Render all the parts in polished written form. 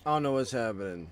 I don't know what's happening.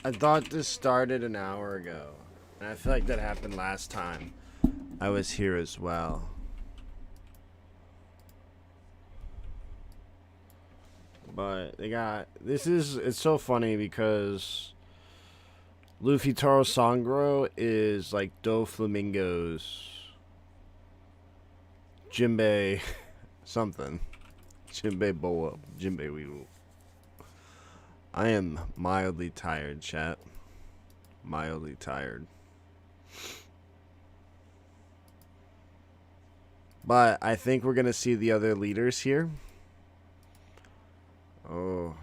I thought this started an hour ago. And I feel like that happened last time I was here as well. But they got... It's so funny because Luffy Taro Sangro is like Doflamingo's Jinbei something. Jinbei Boa. Jinbei Weevil. I am mildly tired, chat. Mildly tired. But I think we're going to see the other leaders here. Oh.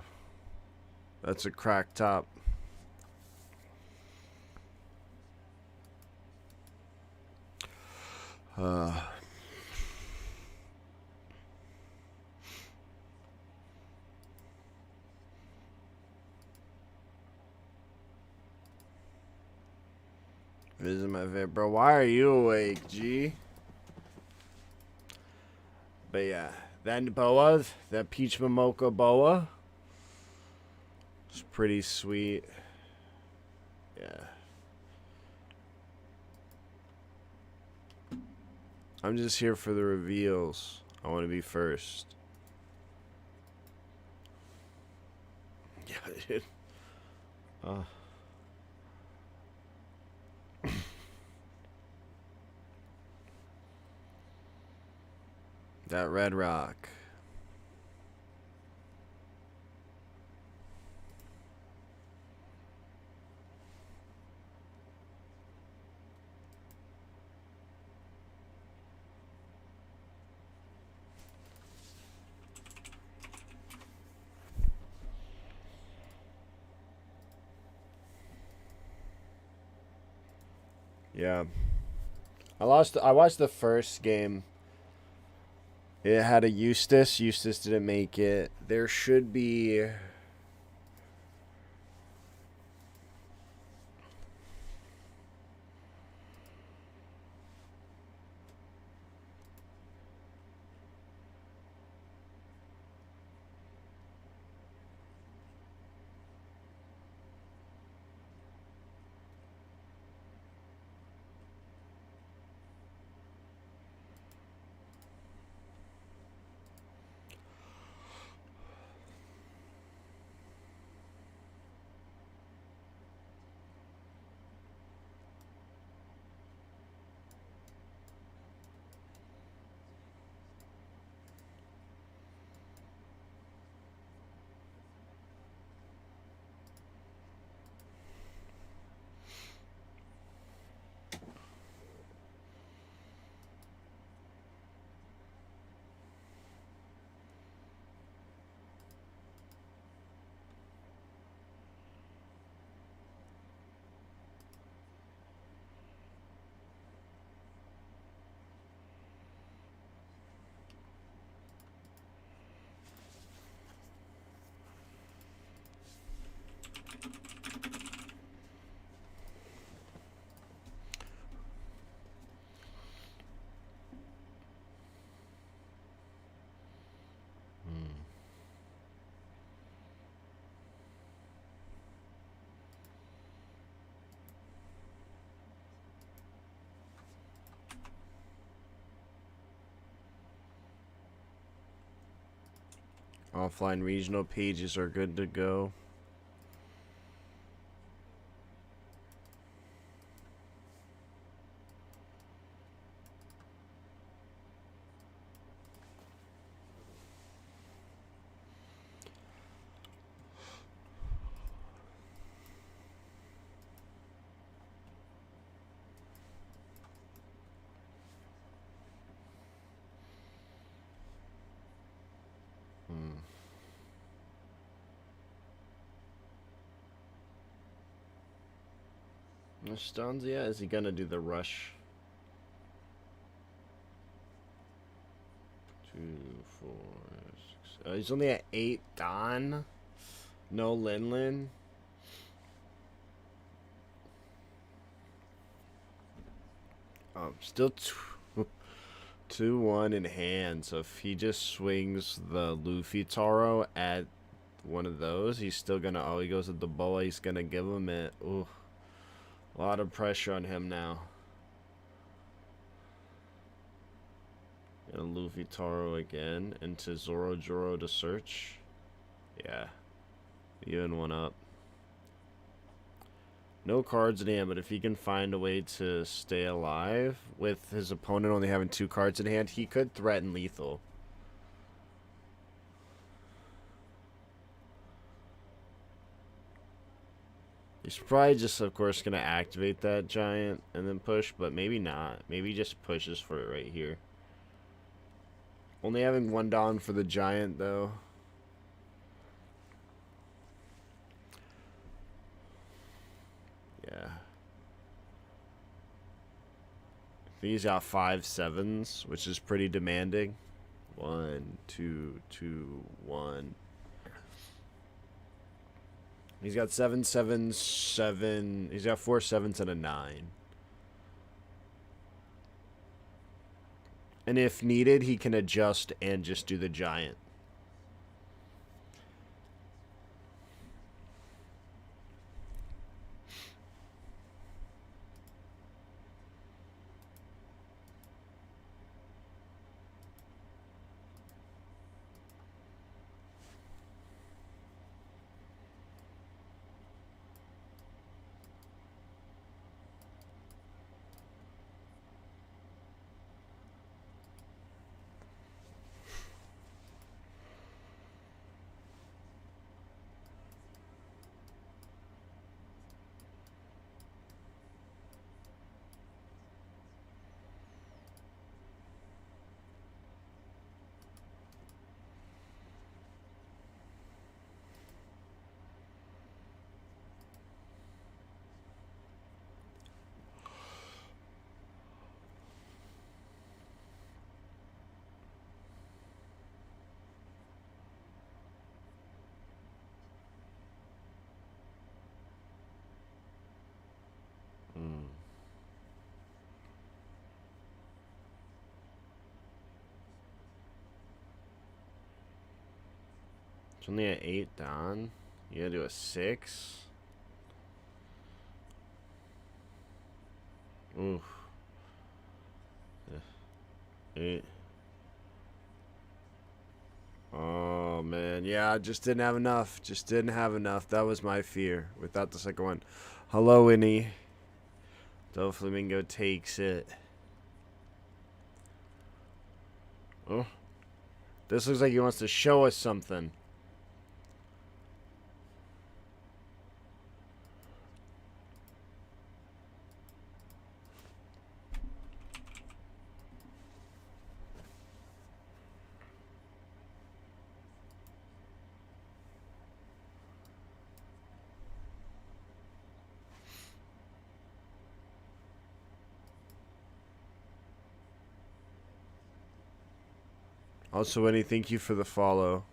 That's a crack top. This is my favorite. Bro, why are you awake, G? But yeah, that boa, that peach mocha boa, it's pretty sweet. Yeah. I'm just here for the reveals. I want to be first. Yeah, dude. That red rock. Yeah. I watched the first game. It had a Eustace. Eustace didn't make it. There should be... Offline regional pages are good to go. Stones, yeah, is he gonna do the rush? 2, 4, 6. He's only at 8 Don. No Linlin. Still 2-1 in hand. So if he just swings the Luffy Taro at one of those, he's still gonna. Oh, he goes with the boa. He's gonna give him it. Ooh, a lot of pressure on him now. And Luffy Taro again into Zoro Joro to search. Yeah, even one up. No cards in hand, but if he can find a way to stay alive with his opponent only having 2 cards in hand, he could threaten lethal. He's probably just, of course, going to activate that giant and then push, but maybe not. Maybe he just pushes for it right here. Only having 1 down for the giant, though. Yeah. He's got 5 7s, which is pretty demanding. 1, 2, 2, 1. He's got 7 7s, 7. He's got 4 7s and a 9. And if needed, he can adjust and just do the giant. It's only at 8 down. You gotta do a 6. Oof. 8. Oh, man. Yeah, I just didn't have enough. Just didn't have enough. That was my fear without the second one. Hello, Winnie. Doflamingo takes it. Oh. This looks like he wants to show us something. Also, Winnie, thank you for the follow.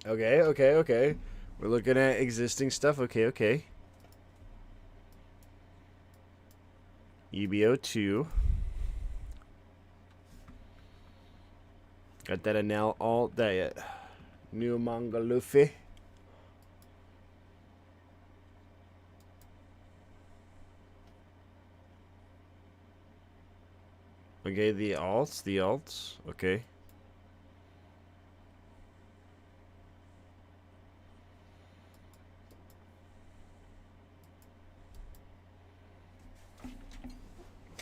Okay, okay, okay. We're looking at existing stuff. Okay, okay. EBO2. Got that now alt that new manga Luffy. Okay, the alts. Okay.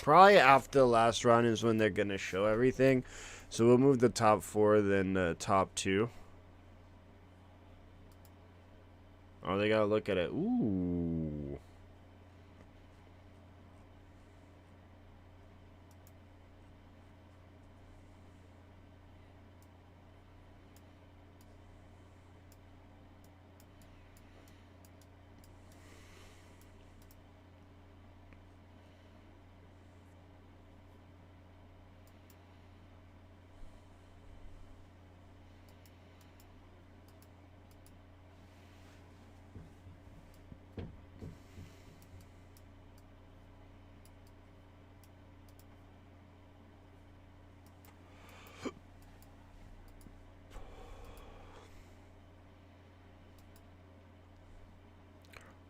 Probably after the last round is when they're gonna show everything. So we'll move the top 4, then the top 2. Oh, they gotta look at it. Ooh.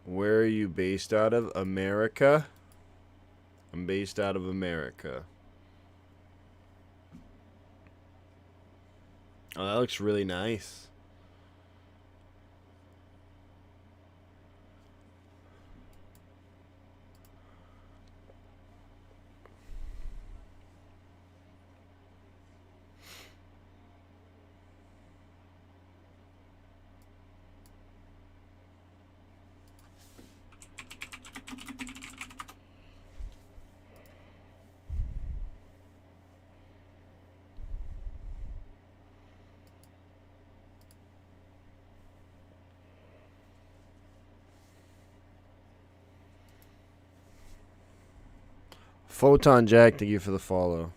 Where are you based out of? America? I'm based out of America. Oh, that looks really nice. Photon Jack, thank you for the follow.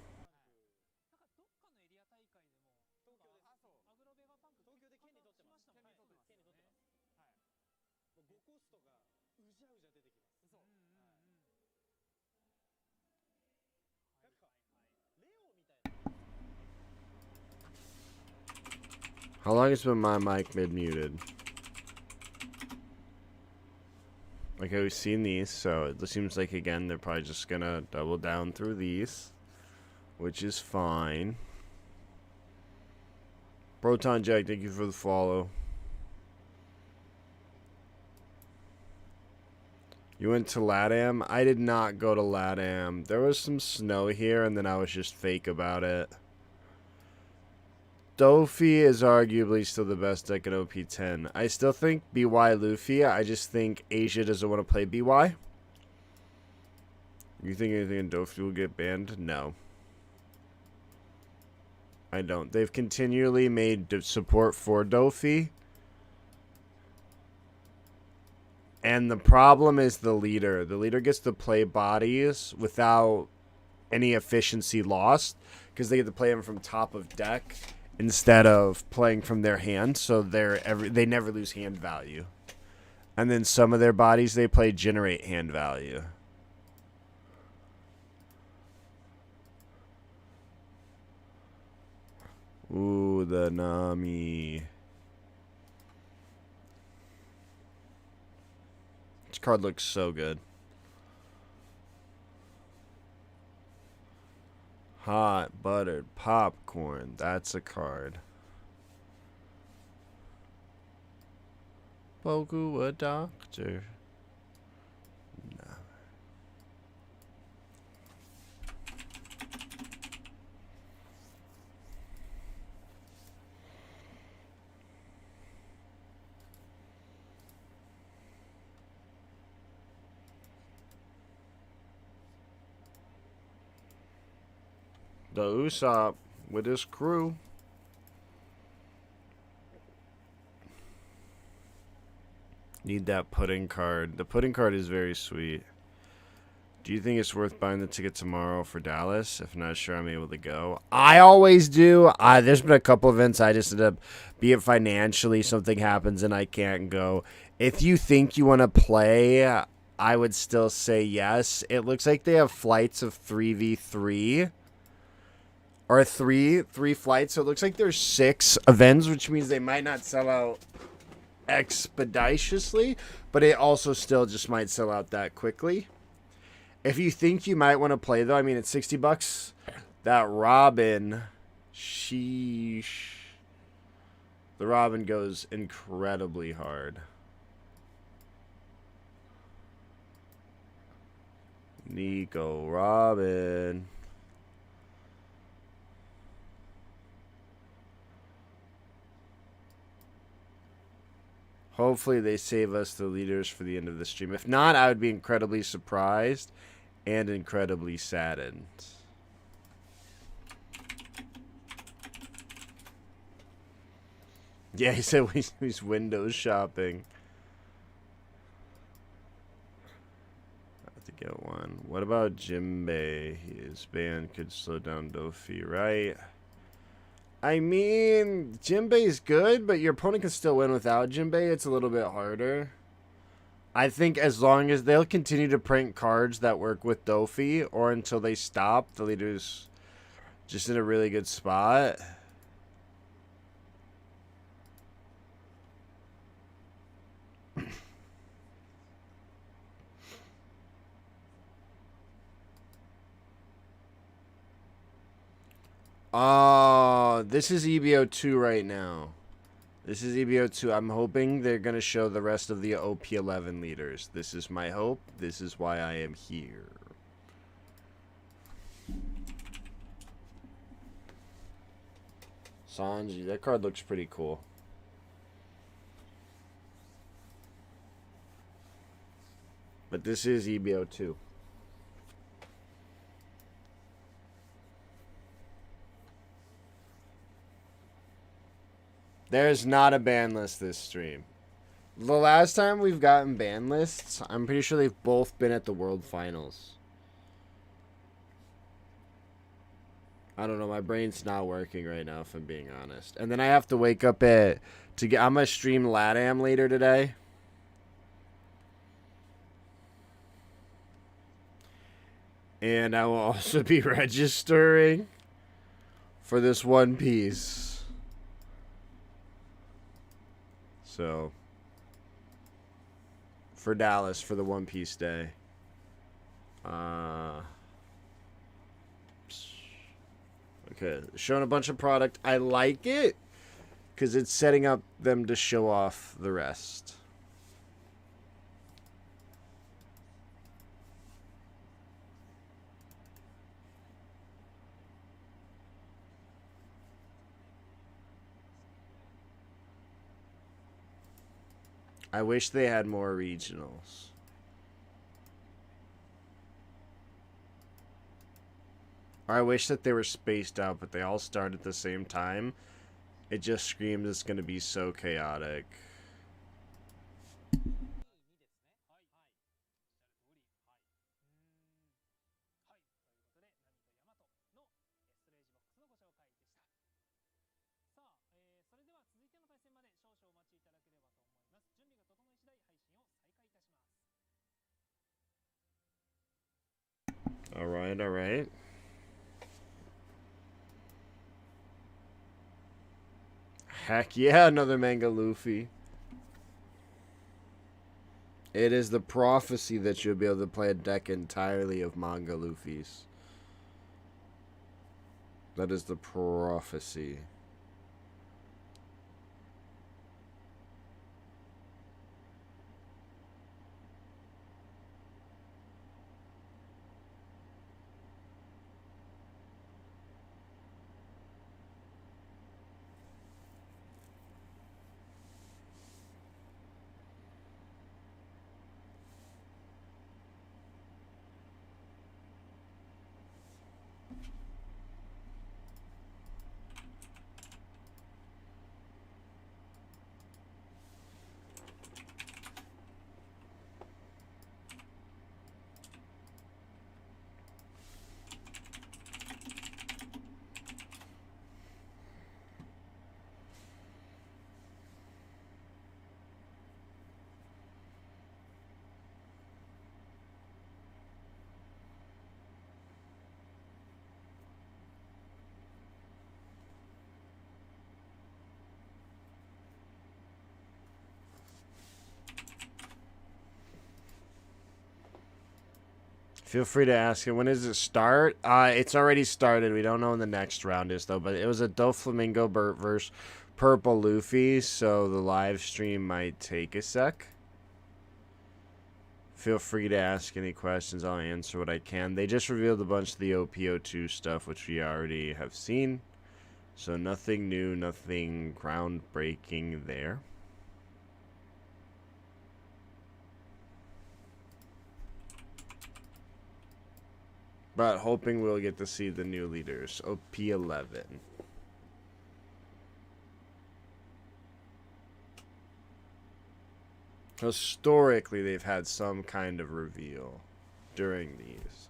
How long has been my mic mid-muted? Okay, we've seen these, so it seems like, again, they're probably just gonna double down through these, which is fine. Proton Jack, thank you for the follow. You went to LATAM? I did not go to LATAM. There was some snow here, and then I was just fake about it. Dofi is arguably still the best deck in OP10. I still think BY Luffy. I just think Asia doesn't want to play BY. You think anything in Dofi will get banned? No. I don't. They've continually made support for Dofi. And the problem is the leader. The leader gets to play bodies without any efficiency lost because they get to play them from top of deck instead of playing from their hand, so they never lose hand value. And then some of their bodies they play generate hand value. Ooh, the Nami. This card looks so good. Hot buttered popcorn. That's a card. Boku a doctor. No. The Usopp with his crew. Need that pudding card. The pudding card is very sweet. Do you think it's worth buying the ticket tomorrow for Dallas? If not sure, I'm able to go. I always do. There's been a couple events I just ended up, be it financially, something happens and I can't go. If you think you want to play, I would still say yes. It looks like they have flights of 3v3. Or three flights. So it looks like there's 6 events, which means they might not sell out expeditiously, but it also still just might sell out that quickly. If you think you might want to play, though, I mean, it's $60. That Robin, sheesh. The Robin goes incredibly hard. Nico Robin. Hopefully they save us the leaders for the end of the stream. If not, I would be incredibly surprised and incredibly saddened. Yeah, he said he's window shopping. I have to get one. What about Jimbei? His band could slow down Dofi, right? I mean, Jimbei's good, but your opponent can still win without Jimbei. It's a little bit harder. I think as long as they'll continue to print cards that work with Dofi, or until they stop, the leader's just in a really good spot. Oh, this is EBO2 right now. This is EBO2. I'm hoping they're going to show the rest of the OP11 leaders. This is my hope. This is why I am here. Sanji, that card looks pretty cool. But this is EBO2. There's not a ban list this stream. The last time we've gotten ban lists, I'm pretty sure they've both been at the World Finals. I don't know, my brain's not working right now, if I'm being honest. And then I have to wake up I'm gonna stream LATAM later today. And I will also be registering for this One Piece. So, for Dallas, for the One Piece Day. Okay, showing a bunch of product. I like it, because it's setting up them to show off the rest. I wish they had more regionals. Or I wish that they were spaced out, but they all start at the same time. It just screams it's going to be so chaotic. Alright, alright. Heck yeah, another Manga Luffy. It is the prophecy that you'll be able to play a deck entirely of Manga Luffys. That is the prophecy. Feel free to ask it. When does it start? It's already started. We don't know when the next round is, though. But it was a Doflamingo versus Purple Luffy, so the live stream might take a sec. Feel free to ask any questions. I'll answer what I can. They just revealed a bunch of the OP10 stuff, which we already have seen. So nothing new, nothing groundbreaking there. But hoping we'll get to see the new leaders. OP11. Historically, they've had some kind of reveal during these.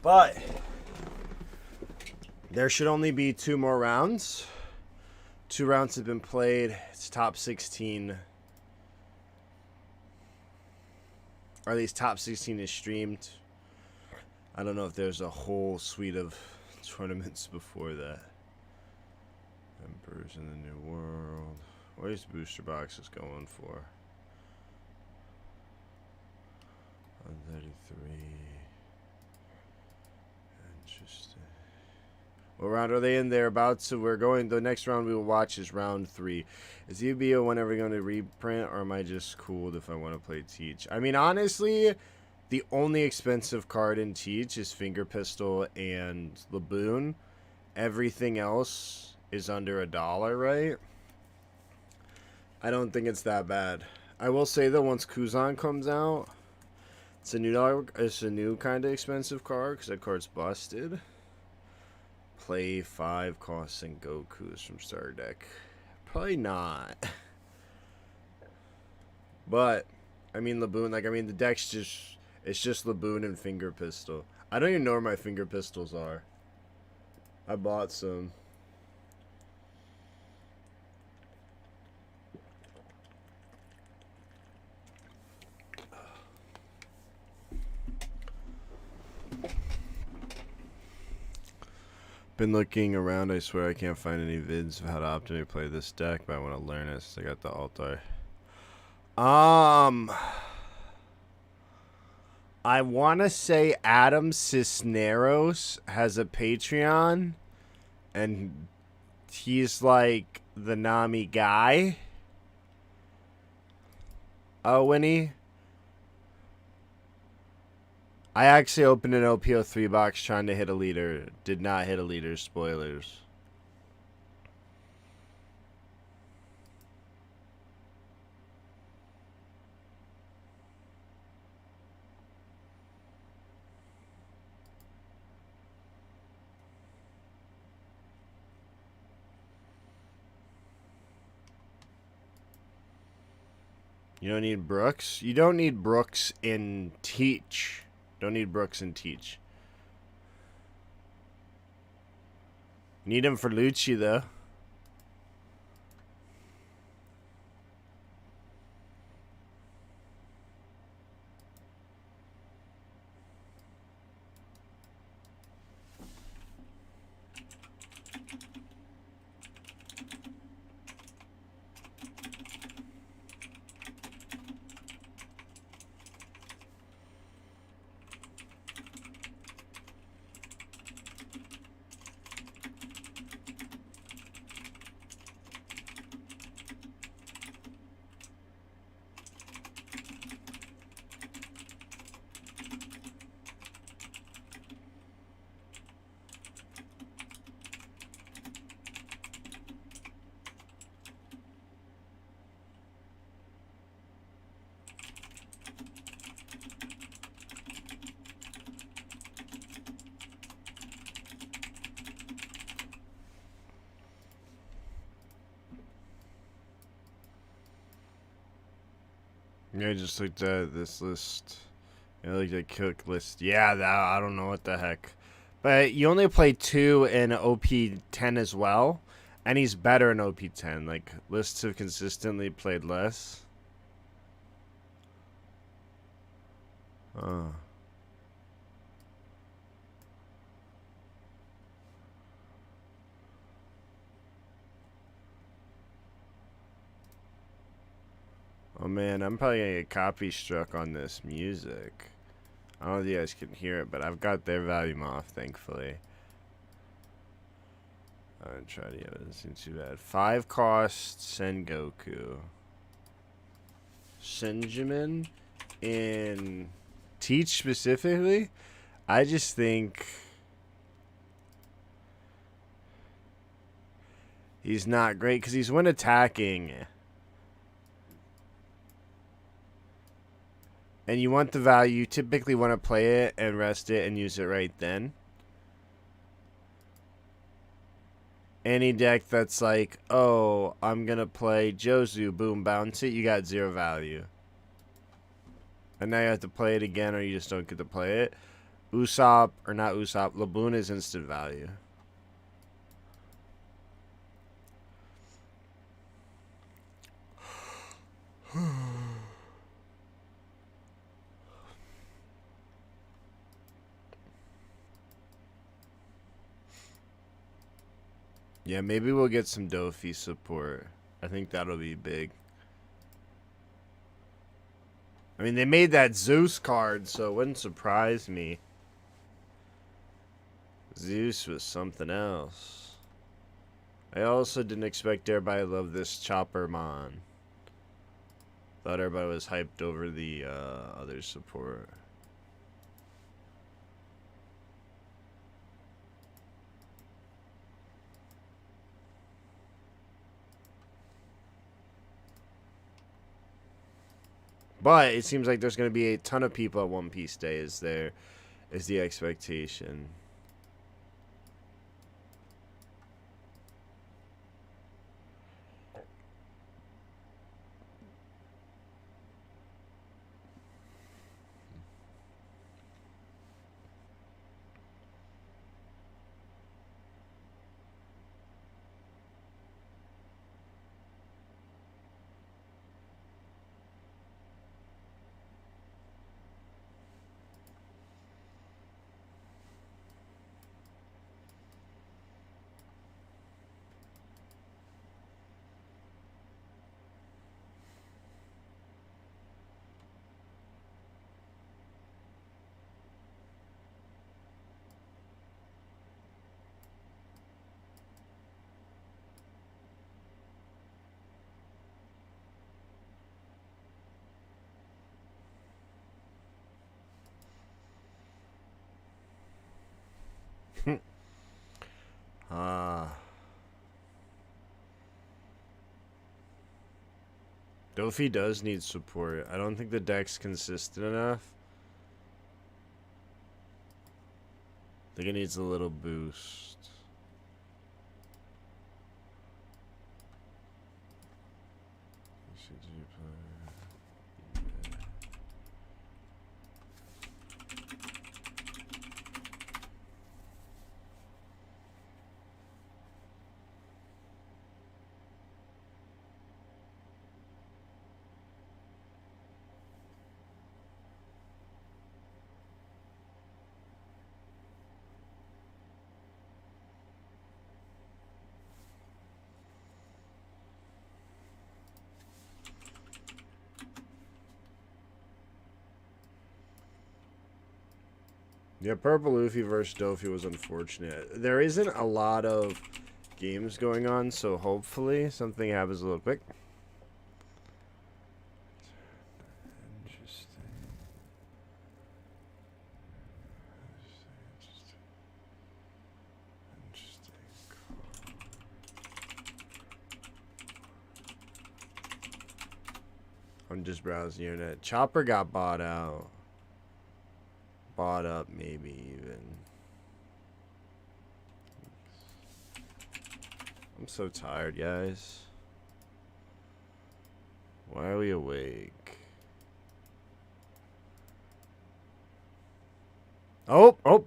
But there should only be 2 more rounds. 2 rounds have been played. It's top 16. Or at least top 16 is streamed. I don't know if there's a whole suite of tournaments before that. Emperors in the New World. What is booster boxes going for? 133. Interesting. What round are they in? They're about to. We're going. The next round we will watch is round 3. Is EBO1 ever going to reprint, or am I just cooled if I want to play Teach? I mean, honestly, the only expensive card in Teach is Finger Pistol and Laboon. Everything else is under $1, right? I don't think it's that bad. I will say though, once Kuzan comes out, it's a new kind of expensive card because that card's busted. Play 5 costs and Goku's from starter deck. Probably not. But I mean Laboon, like the deck's it's just Laboon and Finger Pistol. I don't even know where my Finger Pistols are. I bought some. Been looking around, I swear I can't find any vids of how to optimally play this deck, but I want to learn it since I got the altar. I want to say Adam Cisneros has a Patreon, and he's like the Nami guy. Oh, Winnie? I actually opened an OP03 box trying to hit a leader. Did not hit a leader. Spoilers. You don't need Brooks? You don't need Brooks in Teach. Don't need Brooks in Teach. Need him for Lucci, though. Yeah, I just looked at this list. I looked at Cook list. Yeah, that I don't know what the heck. But you only played 2 in OP10 as well, and he's better in OP10. Like, lists have consistently played less. Oh. Oh man, I'm probably gonna get copy struck on this music. I don't know if you guys can hear it, but I've got their volume off, thankfully. I'm gonna try to, yeah, it doesn't seem too bad. 5 cost Sengoku. Senjamin in Teach specifically? I just think he's not great because he's when attacking. And you want the value, you typically want to play it and rest it and use it right then. Any deck that's like, oh, I'm going to play Jozu, boom, bounce it, you got 0 value. And now you have to play it again or you just don't get to play it. Usopp, or not Usopp, Laboon is instant value. Yeah, maybe we'll get some Dofi support. I think that'll be big. I mean, they made that Zeus card, so it wouldn't surprise me. Zeus was something else. I also didn't expect everybody to love this Chopper Mon. Thought everybody was hyped over the other support. But it seems like there's going to be a ton of people at One Piece Day. Is the expectation? Dofi does need support. I don't think the deck's consistent enough. I think it needs a little boost. Yeah, Purple Luffy versus Dofi was unfortunate. There isn't a lot of games going on, so hopefully something happens a little quick. I'm just browsing the internet. Chopper got bought out. Bought up, maybe even. I'm so tired, guys. Why are we awake? Oh, oh.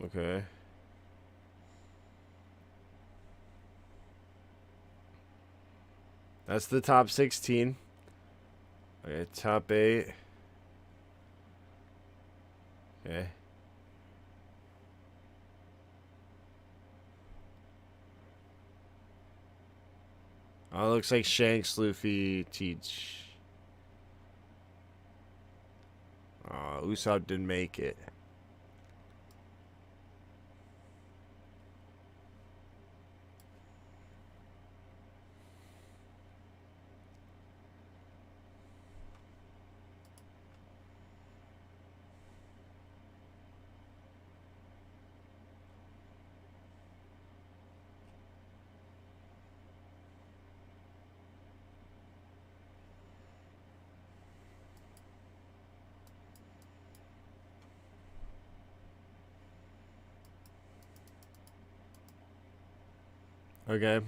Okay. That's the top 16. Okay, top 8. Okay. Oh, it looks like Shanks, Luffy, Teach. Oh, Usopp didn't make it. Okay.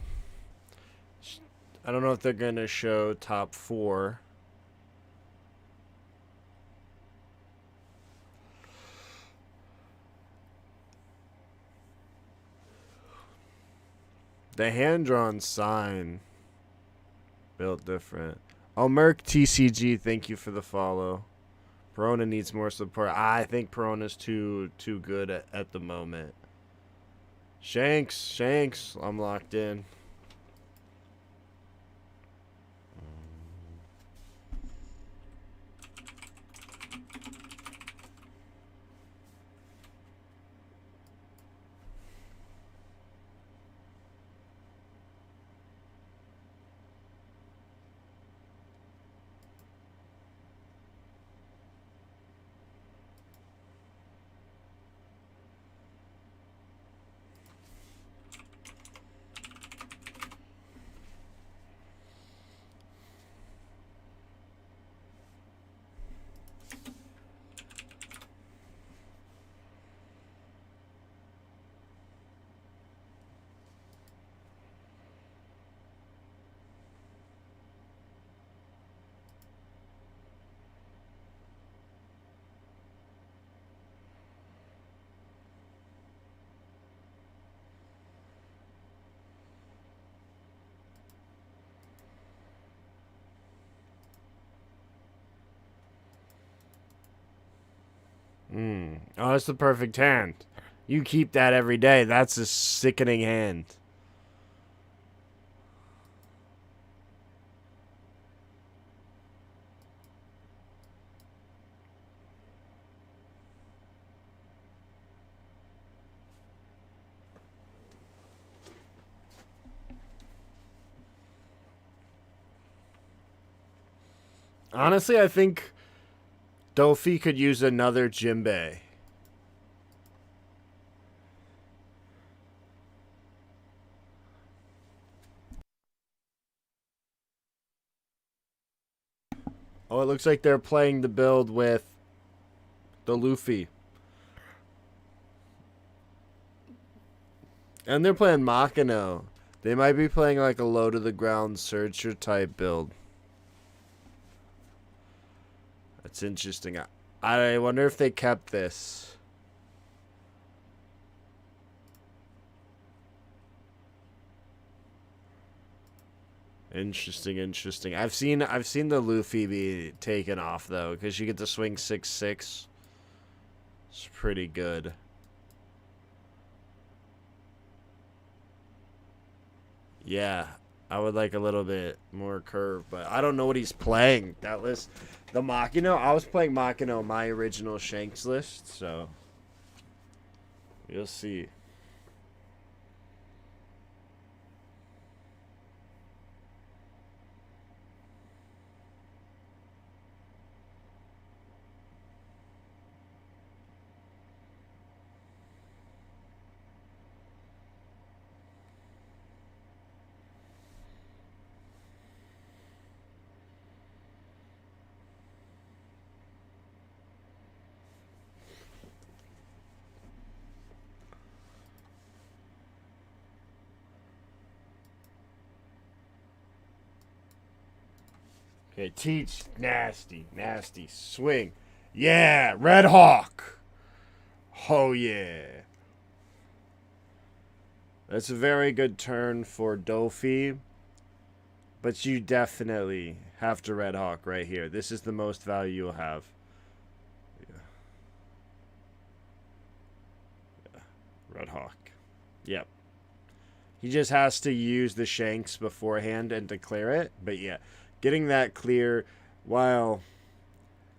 I don't know if they're going to show top 4. The hand-drawn sign. Built different. Oh, Merc TCG, thank you for the follow. Perona needs more support. I think Perona's too good at the moment. Shanks, I'm locked in. Oh, that's the perfect hand. You keep that every day. That's a sickening hand. Honestly, I think Dofi could use another Jimbei. Oh, it looks like they're playing the build with the Luffy. And they're playing Makino. They might be playing like a low to the ground searcher type build. That's interesting. I wonder if they kept this. Interesting. I've seen the Luffy be taken off though, because you get to swing 6/6. It's pretty good. Yeah, I would like a little bit more curve, but I don't know what he's playing. That list, the Makino. I was playing Makino, my original Shanks list, so you'll see. Okay, teach. Nasty. Nasty. Swing. Yeah, Red Hawk. Oh, yeah. That's a very good turn for Dofi. But you definitely have to Red Hawk right here. This is the most value you'll have. Yeah. Yeah. Red Hawk. Yep. He just has to use the Shanks beforehand and declare it. But yeah, getting that clear, while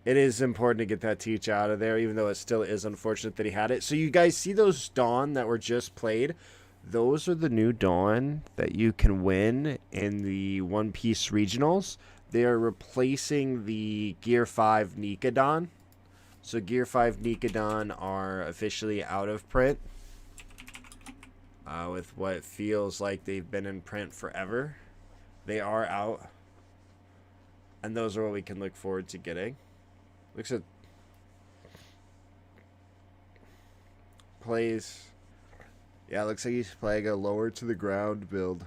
it is important to get that teach out of there, even though it still is unfortunate that he had it. So you guys see those Dawn that were just played? Those are the new Dawn that you can win in the One Piece regionals. They are replacing the Gear 5 Nikadon. So Gear 5 Nikadon are officially out of print. With what feels like they've been in print forever. They are out. And those are what we can look forward to getting. Looks at plays. Yeah, looks like he's playing a lower to the ground build.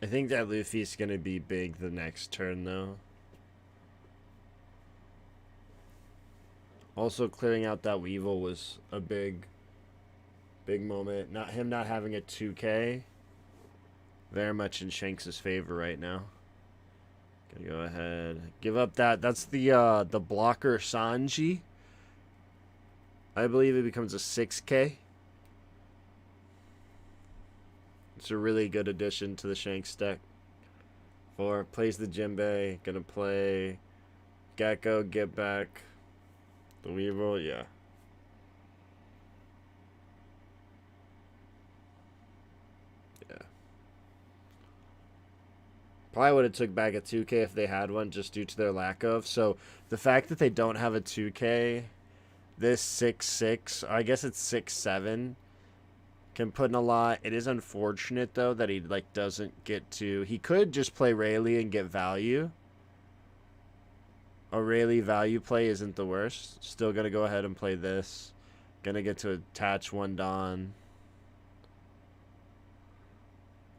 I think that Luffy's going to be big the next turn, though. Also, clearing out that Weevil was a big moment. Not him not having a 2K. Very much in Shanks' favor right now. Gonna go ahead. Give up that. That's the blocker Sanji. I believe it becomes a 6K. It's a really good addition to the Shanks deck. 4 plays the Jinbei. Gonna play Gecko, get back. The Weevil, yeah. Yeah. Probably would have took back a 2K if they had one, just due to their lack of. So the fact that they don't have a 2K, this 6-6, I guess it's 6-7. Can put in a lot. It is unfortunate though that he doesn't get to. He could just play Rayleigh and get value. A Rayleigh value play isn't the worst. Still gonna go ahead and play this. Gonna get to attach one Dawn.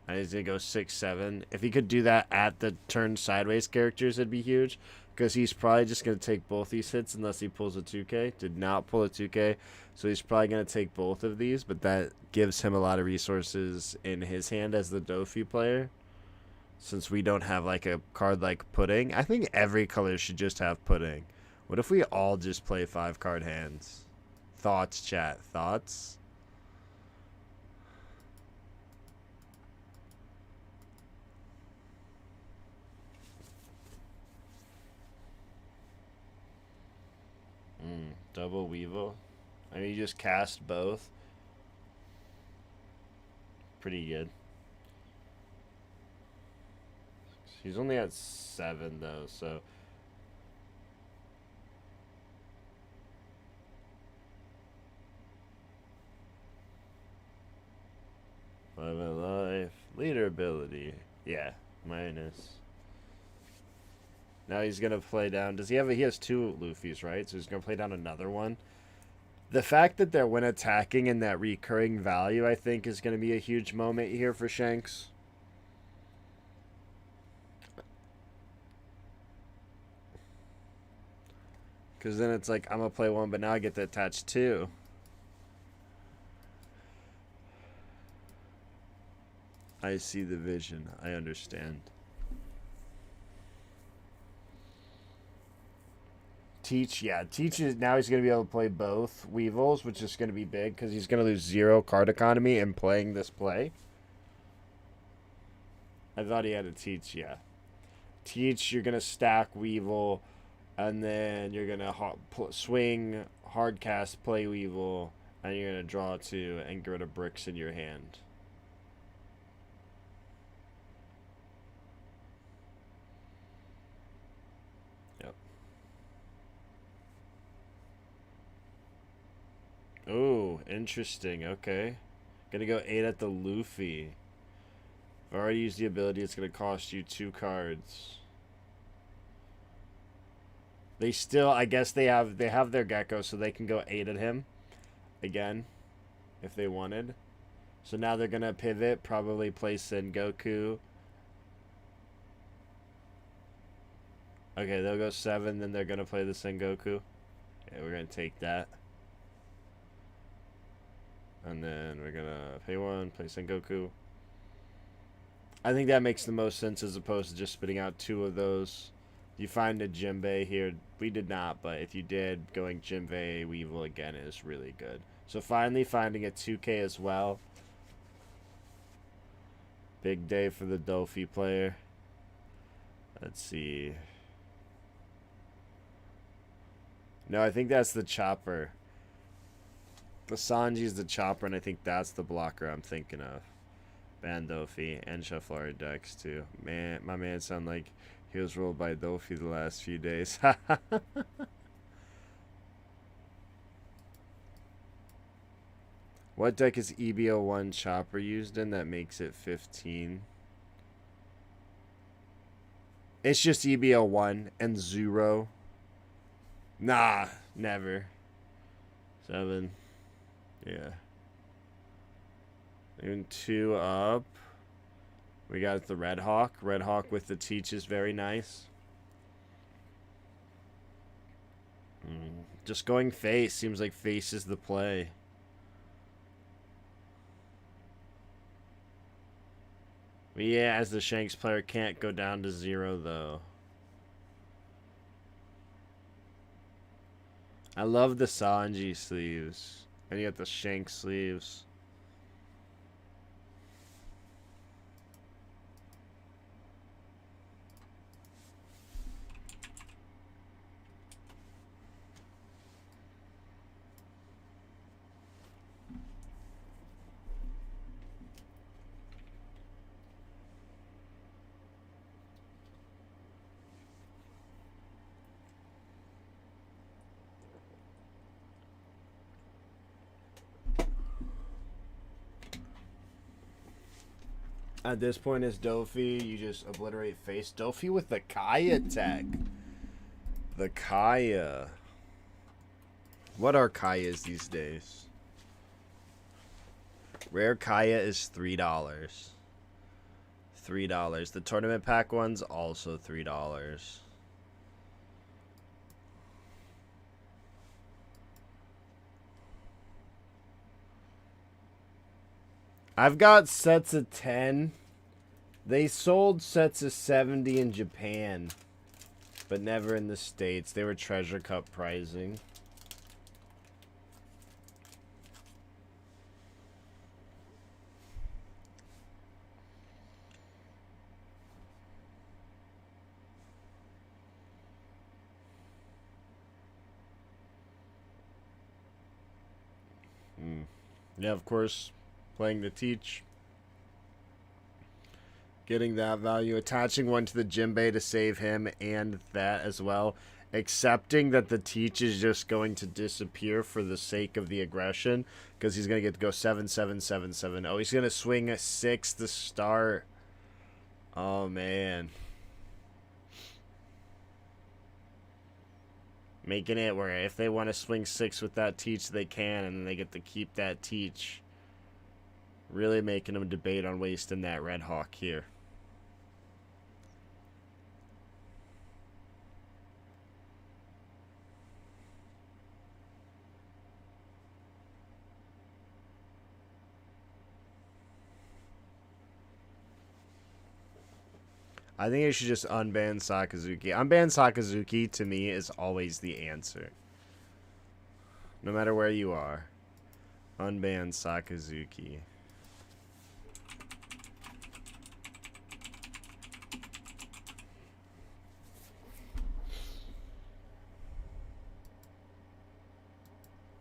And he's gonna go 6-7. If he could do that at the turn sideways characters, it'd be huge. Because he's probably just going to take both these hits unless he pulls a 2K. Did not pull a 2K. So he's probably going to take both of these. But that gives him a lot of resources in his hand as the Dofi player. Since we don't have a card like Pudding. I think every color should just have Pudding. What if we all just play 5-card hands? Thoughts, chat. Thoughts? Double Weevil. I mean, you just cast both. Pretty good. He's only at 7, though, so... Live in life. Leader ability. Yeah, minus. Now he's going to play down... Does he have... He has 2 Luffy's, right? So he's going to play down another one. The fact that they're when attacking in that recurring value, I think, is going to be a huge moment here for Shanks. Because then it's like, I'm going to play 1, but now I get to attach 2. I see the vision. I understand. Teach, yeah. Teach is now he's going to be able to play both Weevils, which is going to be big because he's going to lose 0 card economy in playing this play. I thought he had to Teach, yeah. Teach, you're going to stack Weevil, and then you're going to swing, hard cast, play Weevil, and you're going to draw 2 and get rid of bricks in your hand. Oh, interesting. Okay. Gonna go 8 at the Luffy. If I already used the ability, it's going to cost you 2 cards. They still, I guess they have their Gecko, so they can go 8 at him again if they wanted. So now they're going to pivot, probably play Sengoku. Okay, they'll go 7, then they're going to play the Sengoku. Okay, we're going to take that. And then we're going to pay 1, play Sengoku. I think that makes the most sense as opposed to just spitting out 2 of those. You find a Jinbei here. We did not, but if you did, going Jinbei Weevil again is really good. So finally finding a 2K as well. Big day for the Dofi player. Let's see. No, I think that's the Chopper. The Sanji's the Chopper, and I think that's the blocker I'm thinking of. Ban Dofi and Shafari decks too. Man, my man sound like he was rolled by Dofi the last few days. What deck is EBO1 Chopper used in that makes it 15? It's just EBO1 and 0. Nah, never. 7. Yeah. Even 2 up. We got the Red Hawk. Red Hawk with the Teach is very nice. Just going face. Seems like face is the play. But yeah, as the Shanks player, can't go down to 0 though. I love the Sanji sleeves. And you got the Shanks sleeves. At this point, as Dofi, you just obliterate face. Dofi with the Kaya tech. The Kaya. What are Kayas these days? Rare Kaya is $3. $3. The tournament pack one's also $3. I've got sets of 10. They sold sets of 70 in Japan, but never in the States. They were Treasure Cup pricing. Yeah, of course. Playing the Teach. Getting that value. Attaching one to the Jinbei to save him and that as well. Accepting that the Teach is just going to disappear for the sake of the aggression. Because he's going to get to go 7, 7, 7, 7. Oh, he's going to swing a 6 to start. Oh, man. Making it where if they want to swing 6 with that Teach, they can. And then they get to keep that Teach. Really making them debate on wasting that Red Hawk here. I think you should just unban Sakazuki. Unban Sakazuki, to me, is always the answer. No matter where you are. Unban Sakazuki.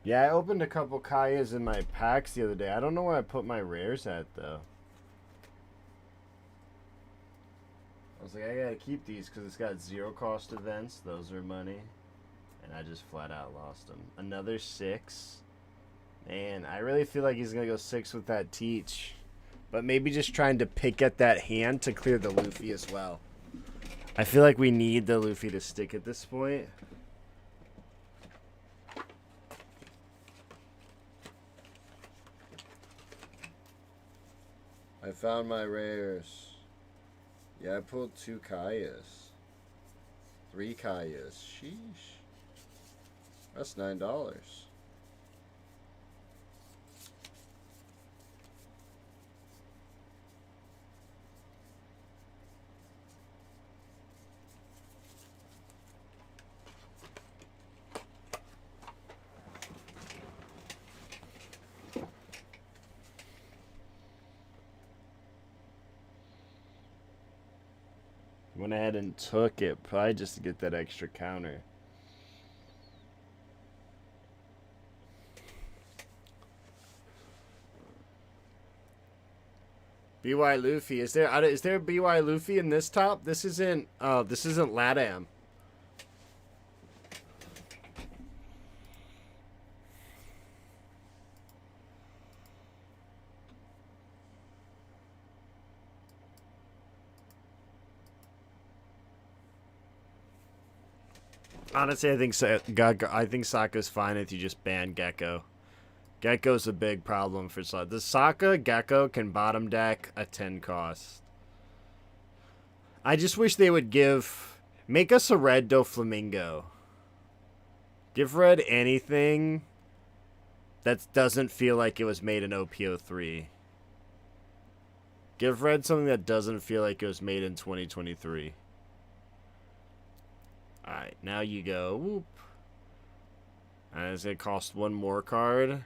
Yeah, I opened a couple Kayas in my packs the other day. I don't know where I put my rares at, though. I was like, I gotta keep these because it's got 0 cost events. Those are money. And I just flat out lost them. Another 6. Man, I really feel like he's gonna go 6 with that Teach. But maybe just trying to pick at that hand to clear the Luffy as well. I feel like we need the Luffy to stick at this point. I found my rares. Yeah, I pulled 2 Kayas. 3 Kayas. Sheesh. That's $9. Went ahead and took it, probably just to get that extra counter. BY Luffy, is there a BY Luffy in this top? This isn't LATAM. Honestly, I think Sokka's fine if you just ban Gecko. Gecko's a big problem for Sokka. The Sokka Gecko can bottom deck a 10 cost. I just wish they would make us a red Doflamingo. Give red anything that doesn't feel like it was made in OP03. Give red something that doesn't feel like it was made in 2023. Alright, now you go. Whoop. And it's going to cost 1 more card.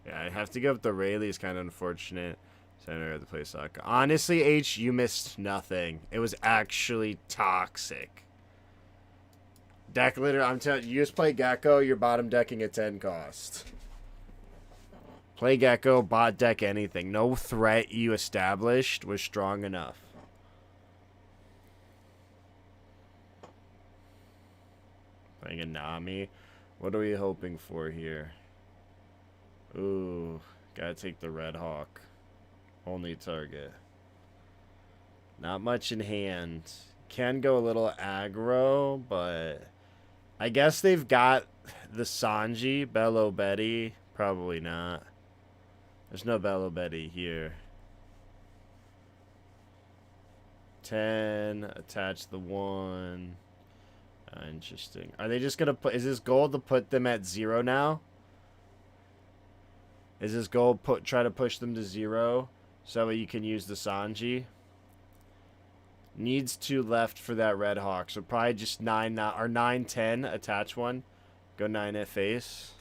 Yeah, I have to give up the Rayleigh. Is kind of unfortunate. So I never had to play Sokka. Honestly, H, you missed nothing. It was actually toxic. Deck litter, I'm telling you, just play Gecko, you're bottom decking a 10 cost. Play Gecko, bot deck anything. No threat you established was strong enough. Playing a Nami. What are we hoping for here? Ooh, gotta take the Red Hawk. Only target. Not much in hand. Can go a little aggro, but I guess they've got the Sanji, Bello Betty. Probably not. There's no Bello Betty here. 10, attach the 1. Interesting. Are they just gonna put? Is this goal to put them at 0 now? Is this goal try to push them to 0 so that you can use the Sanji? Needs 2 left for that Red Hawk, so probably just 9 now or 9, 10. Attach 1. Go 9 at face.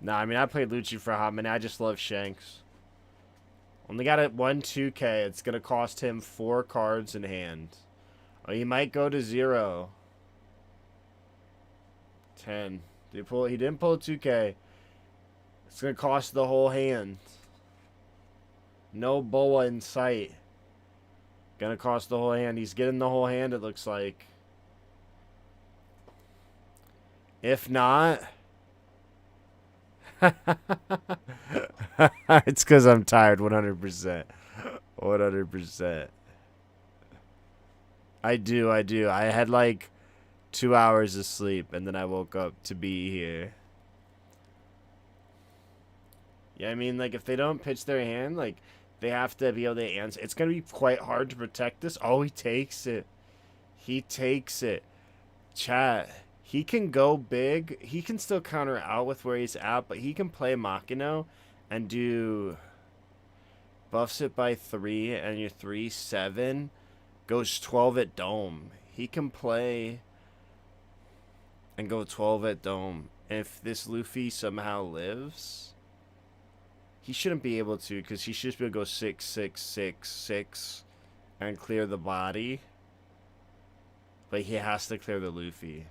Nah, I mean, I played Lucci for a hot minute. I just love Shanks. Only got it 1 2K. It's going to cost him 4 cards in hand. Oh, he might go to 0. 10. He didn't pull a 2K. It's going to cost the whole hand. No Boa in sight. Going to cost the whole hand. He's getting the whole hand, it looks like. If not... It's because I'm tired, 100%. 100%. I do. I had like 2 hours of sleep, and then I woke up to be here. Yeah, I mean, like, if they don't pitch their hand, like, they have to be able to answer. It's going to be quite hard to protect this. Oh, he takes it. He takes it. Chat. He can go big. He can still counter out with where he's at, but he can play Makino and do buffs it by 3, and your 3, 7 goes 12 at Dome. He can play and go 12 at Dome. If this Luffy somehow lives, he shouldn't be able to, because he should be able to go 6, 6, 6, 6 and clear the body. But he has to clear the Luffy.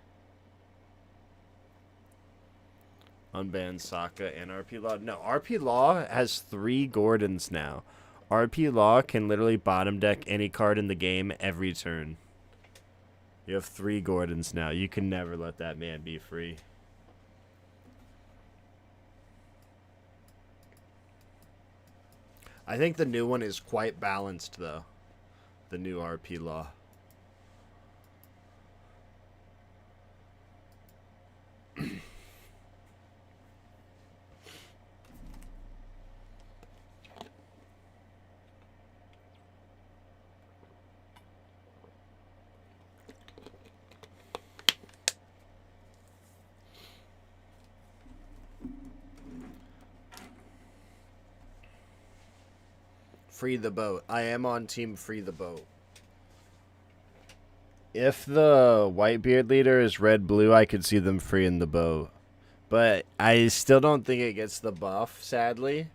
Unban Sokka and RP Law. No, RP Law has 3 Gordons now. RP Law can literally bottom deck any card in the game every turn. You have 3 Gordons now. You can never let that man be free. I think the new one is quite balanced, though. The new RP Law. Free the boat. I am on team free the boat. If the Whitebeard leader is red-blue, I could see them freeing the boat. But I still don't think it gets the buff, sadly.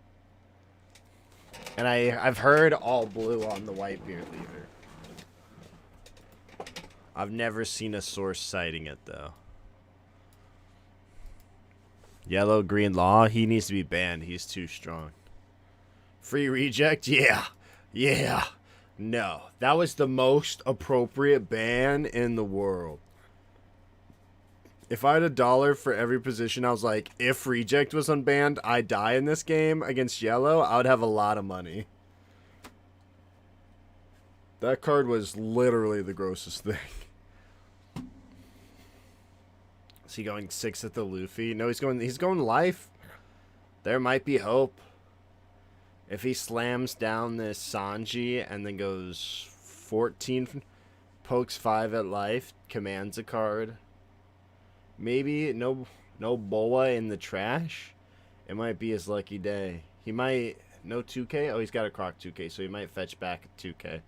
And I've heard all blue on the Whitebeard leader. I've never seen a source citing it, though. Yellow, green law, he needs to be banned. He's too strong. Free reject? Yeah. Yeah. No. That was the most appropriate ban in the world. If I had $1 for every position, I was like, if reject was unbanned, I die in this game against yellow, I would have a lot of money. That card was literally the grossest thing. Is he going 6 at the Luffy? No, he's going life. There might be hope. If he slams down this Sanji and then goes 14, pokes 5 at life, commands a card. Maybe no Boa in the trash. It might be his lucky day. He might no 2K. Oh, he's got a Croc 2K, so he might fetch back a 2K.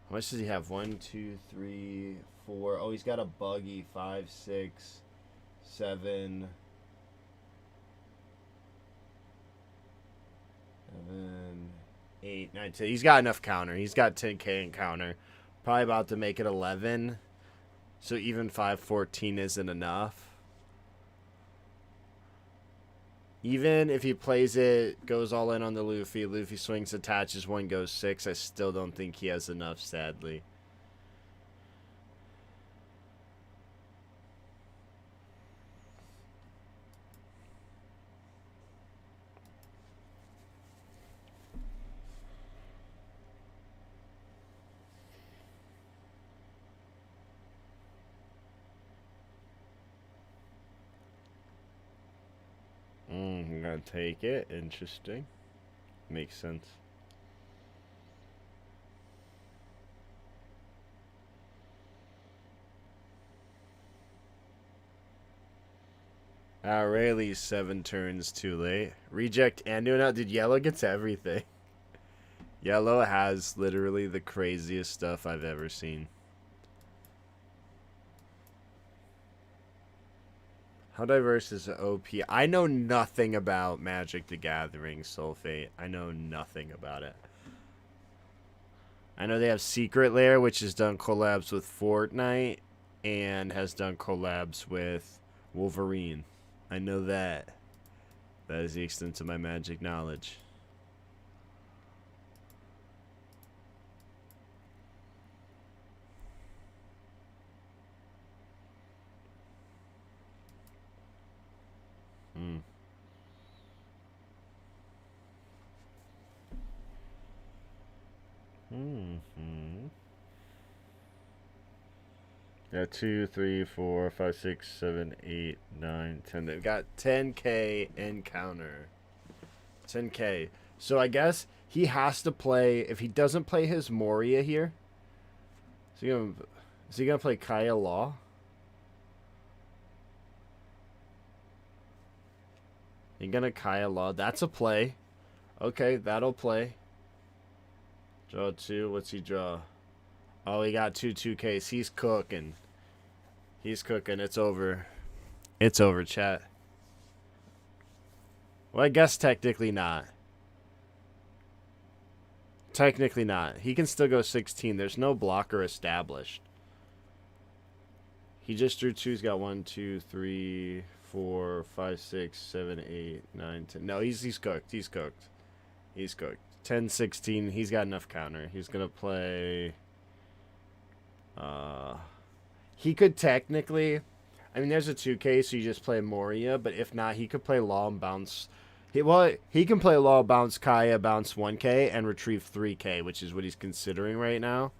How much does he have? 1, 2, 3, 4. Oh, he's got a buggy. 5, 6, 7. 7, 8, 9, 10. He's got enough counter. He's got 10K in counter. Probably about to make it 11. So even 514 isn't enough. Even if he plays it, goes all in on the Luffy, Luffy swings, attaches 1, goes 6, I still don't think he has enough, sadly. I'm gonna take it. Interesting. Makes sense. Rayleigh's 7 turns too late. Reject and doing out. Dude, yellow gets everything. Yellow has literally the craziest stuff I've ever seen. How diverse is the OP? I know nothing about Magic the Gathering Sulfate. I know nothing about it. I know they have Secret Lair, which has done collabs with Fortnite and has done collabs with Wolverine. I know that. That is the extent of my Magic knowledge. Yeah, 2, 3, 4, 5, 6, 7, 8, 9, 10. They've got 10K in counter. 10K. So I guess he has to play. If he doesn't play his Moria here, is he gonna play Kaya Law? He gonna Kaya Law? That's a play. Okay, that'll play. Draw 2. What's he draw? Oh, he got 2 2Ks. He's cooking. He's cooking. It's over. It's over, chat. Well, I guess technically not. Technically not. He can still go 16. There's no blocker established. He just drew 2. He's got 1, 2, 3, 4, 5, 6, 7, 8, 9, 10. No, he's cooked. He's cooked. He's cooked. 10, 16. He's got enough counter. He's gonna play. He could technically. I mean, there's a 2K, so you just play Moria. But if not, he could play Law and bounce. He can play Law, bounce Kaya, bounce 1K, and retrieve 3K, which is what he's considering right now.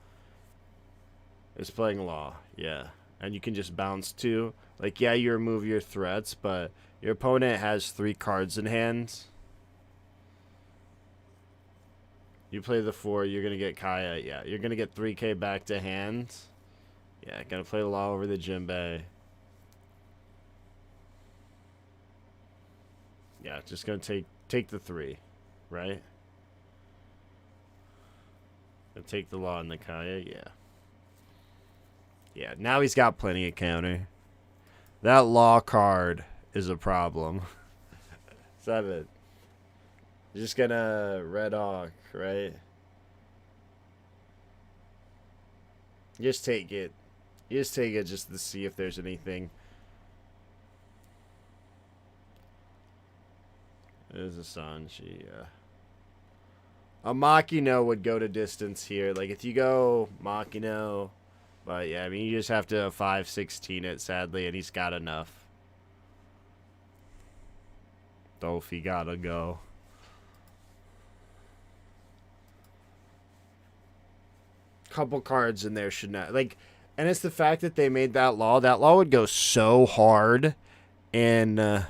Is playing Law, yeah. And you can just bounce 2. Like, yeah, you remove your threats, but your opponent has 3 cards in hand. You play the 4, you're going to get Kaya. Yeah, you're going to get 3K back to hand. Yeah, going to play the Law over the Jinbei. Yeah, just going to take the 3, right? Gonna take the Law and the Kaya, yeah. Yeah, now he's got plenty of counter. That Law card is a problem. 7. You're just gonna Red Hawk, right? Just take it. You just take it just to see if there's anything. There's a Sanji, yeah. A Makino would go to distance here. Like, if you go Makino... But, yeah, I mean, you just have to 5-16 it, sadly, and he's got enough. Dofi gotta go. Couple cards in there should not... Like, and it's the fact that they made that law. That law would go so hard in...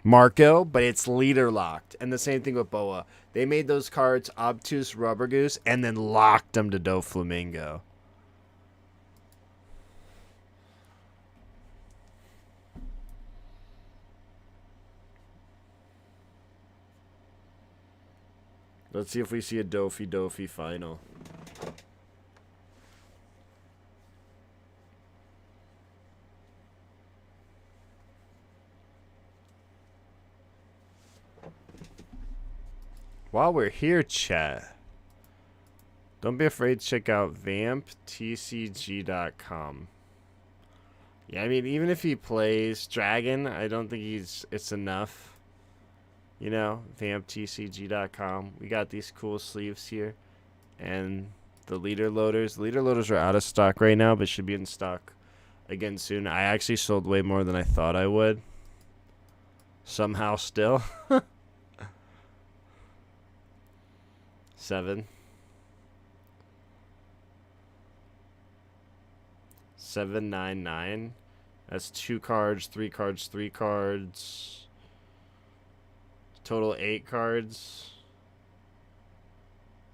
Marco, but it's leader locked. And the same thing with Boa. They made those cards Obtuse Rubber Goose and then locked them to Doflamingo. Let's see if we see a Dofi final. While we're here, chat, don't be afraid to check out vamptcg.com. Yeah, I mean, even if he plays Dragon, I don't think it's enough. You know, vamptcg.com. We got these cool sleeves here. And the leader loaders. Leader loaders are out of stock right now, but should be in stock again soon. I actually sold way more than I thought I would. Somehow still. 7. 799. That's 2 cards, 3 cards, 3 cards. Total 8 cards.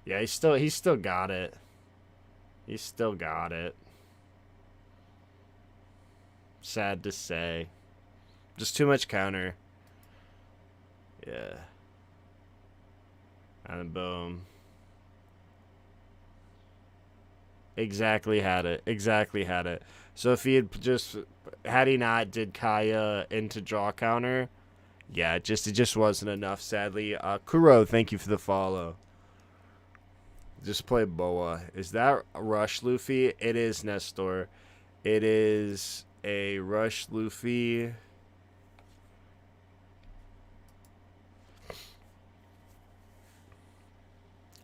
Yeah, he's still got it. He's still got it. Sad to say. Just too much counter. Yeah. And boom. Exactly had it. Exactly had it. So if he had he not did Kaya into draw counter, yeah, it just wasn't enough, sadly. Kuro, thank you for the follow. Just play Boa. Is that Rush Luffy? It is, Nestor. It is a Rush Luffy.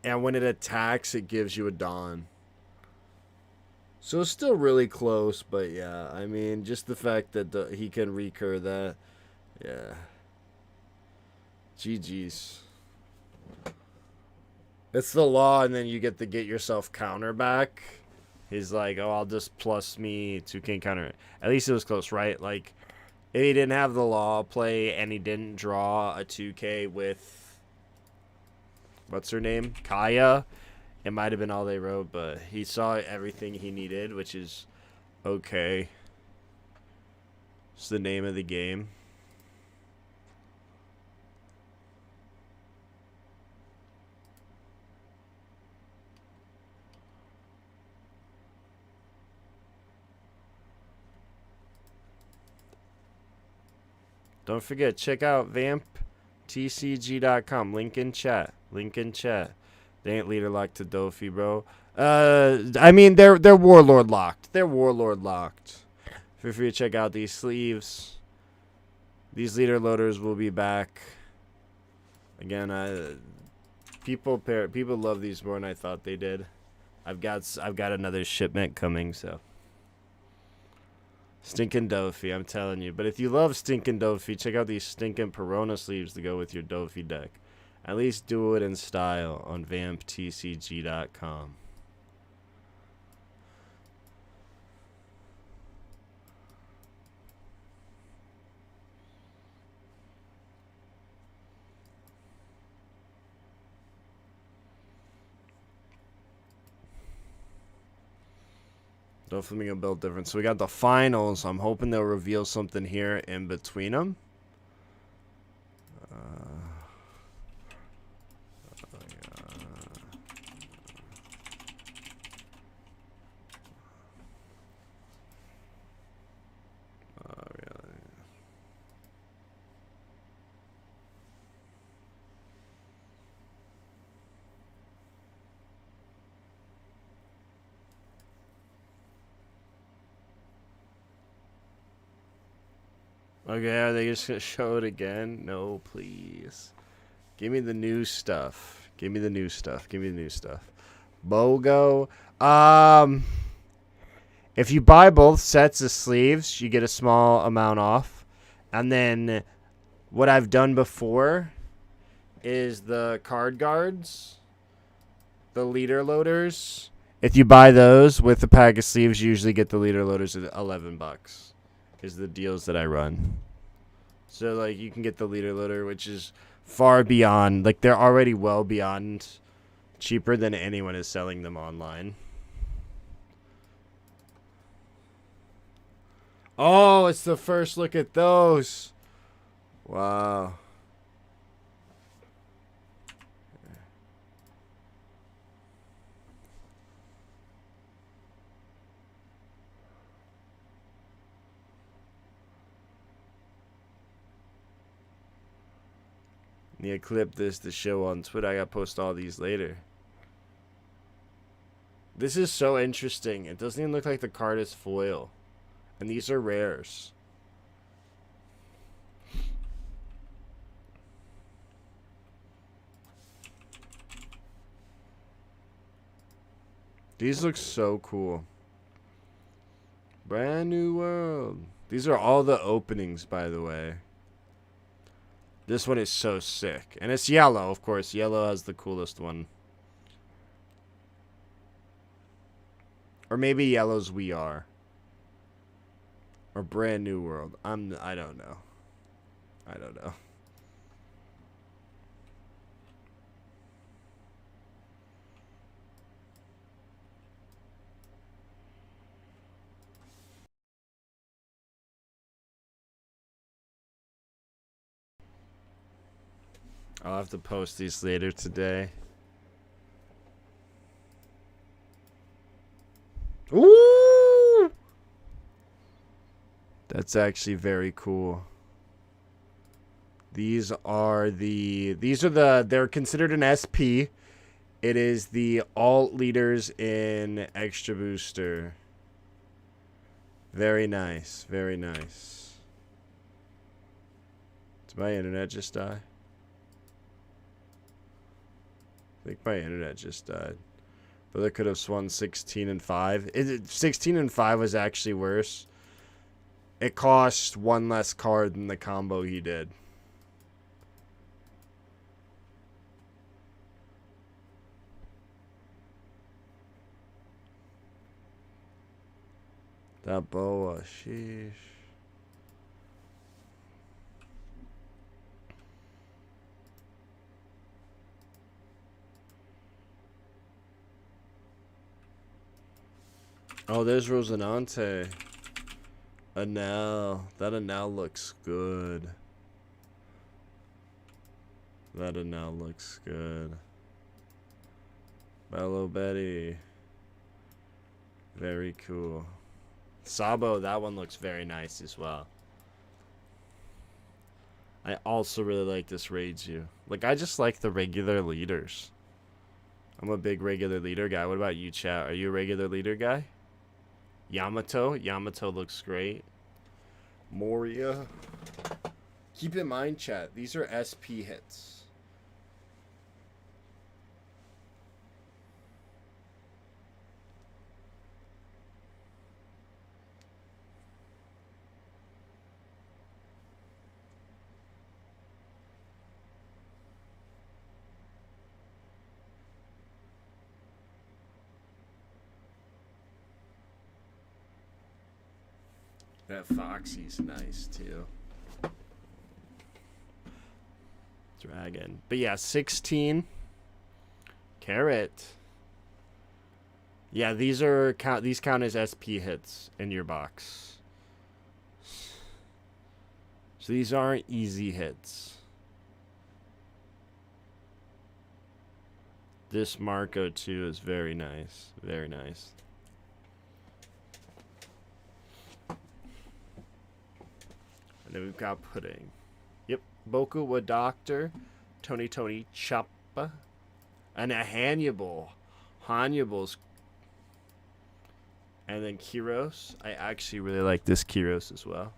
And when it attacks, it gives you a Dawn. So it's still really close, but yeah, I mean, just the fact that he can recur that, yeah. GG's. It's the law, and then you get to get yourself counter back. He's like, oh, I'll just plus me 2K counter. At least it was close, right? Like, if he didn't have the law play and he didn't draw a 2K with, what's her name? Kaya. It might have been all they wrote, but he saw everything he needed, which is okay. It's the name of the game. Don't forget, check out vamptcg.com. Link in chat. Link in chat. They ain't leader locked to Dofi, bro. I mean, they're warlord locked. They're warlord locked. Feel free to check out these sleeves. These leader loaders will be back. Again, people love these more than I thought they did. I've got another shipment coming, so. Stinking Dofi, I'm telling you. But if you love stinking Dofi, check out these stinking Perona sleeves to go with your Dofi deck. At least do it in style on vamptcg.com. Doflamingo built different. So we got the finals. I'm hoping they'll reveal something here in between them. Okay, are they just gonna show it again? No, please. Give me the new stuff. Give me the new stuff. Give me the new stuff. BOGO. If you buy both sets of sleeves, you get a small amount off. And then what I've done before is the card guards, the leader loaders. If you buy those with a pack of sleeves, you usually get the leader loaders at $11. Is the deals that I run. So like you can get the leader loader, which is far beyond, like they're already well beyond cheaper than anyone is selling them online. Oh, it's the first look at those. Wow. Need to clip this to show on Twitter. I gotta post all these later. This is so interesting. It doesn't even look like the card is foil. And these are rares. These look so cool. Brand new world. These are all the openings, by the way. This one is so sick. And it's yellow, of course. Yellow has the coolest one. Or maybe yellow's We Are. Or Brand New World. I don't know. I don't know. I'll have to post these later today. Ooh! That's actually very cool. They're considered an SP. It is the alt leaders in Extra Booster. Very nice. Very nice. Did my internet just die? I think my internet just died. But they could have swung 16 and 5. 16 and 5 was actually worse. It cost one less card than the combo he did. That boa, sheesh. Oh, there's Rosinante. Anel. That Anel looks good. That Anel looks good. Bello Betty. Very cool. Sabo, that one looks very nice as well. I also really like this Raids You. Like, I just like the regular leaders. I'm a big regular leader guy. What about you, chat? Are you a regular leader guy? Yamato? Yamato looks great. Moria. Keep in mind, chat, these are SP hits. That Foxy's nice, too. Dragon. But yeah, 16. Carrot. Yeah, these count as SP hits in your box. So these aren't easy hits. This Marco, too, is very nice. Very nice. And then we've got Pudding. Yep. Boku wa Doctor. Tony Choppa. And a Hannibal. Hannibal's. And then Kiros. I actually really like this Kiros as well.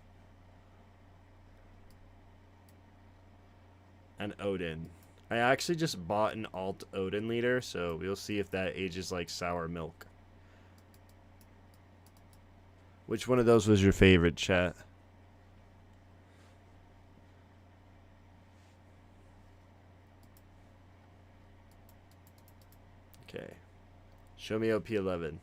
And Odin. I actually just bought an alt Odin leader, so we'll see if that ages like sour milk. Which one of those was your favorite, chat? Okay. Show me OP11.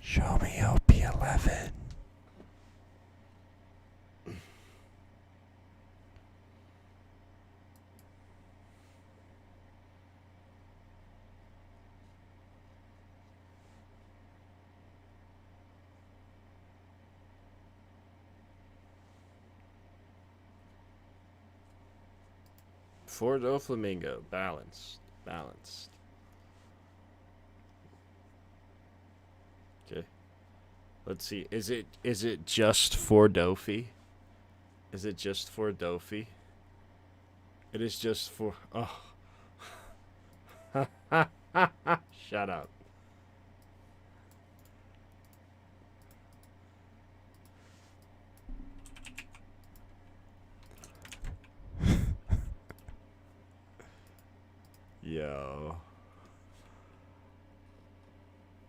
Show me OP11. Ford Flamingo. Balanced. Balanced. Okay. Let's see. Is it just for Dofi? Is it just for Dofi? It is just for... Oh. Shut up. Yo.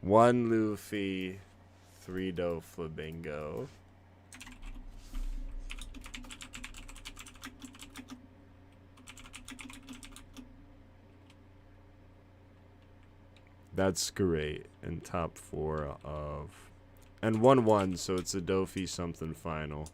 1 Luffy, 3 Doflamingo. That's great. And top 4 of... And 1-1, so it's a Dofi something final.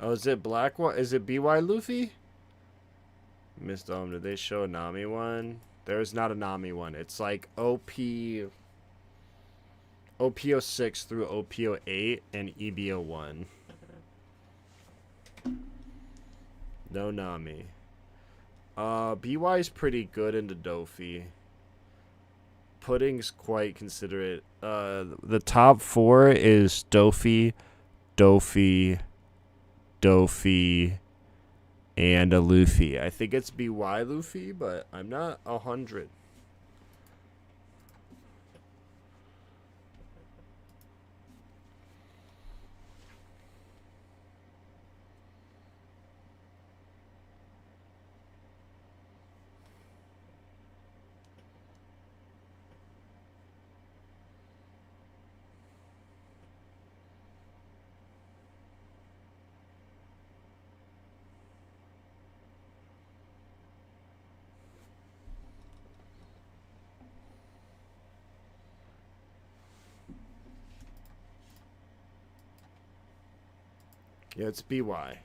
Oh, is it Black one? Is it BY Luffy? Missed them. Did they show a Nami one? There's not a Nami one. It's like OP06 through OP08 and EB01. No Nami. BY is pretty good into Dofi. Pudding's quite considerate. The top 4 is Dofi, and a Luffy. I think it's BY Luffy, but I'm not 100. Yeah, it's BY.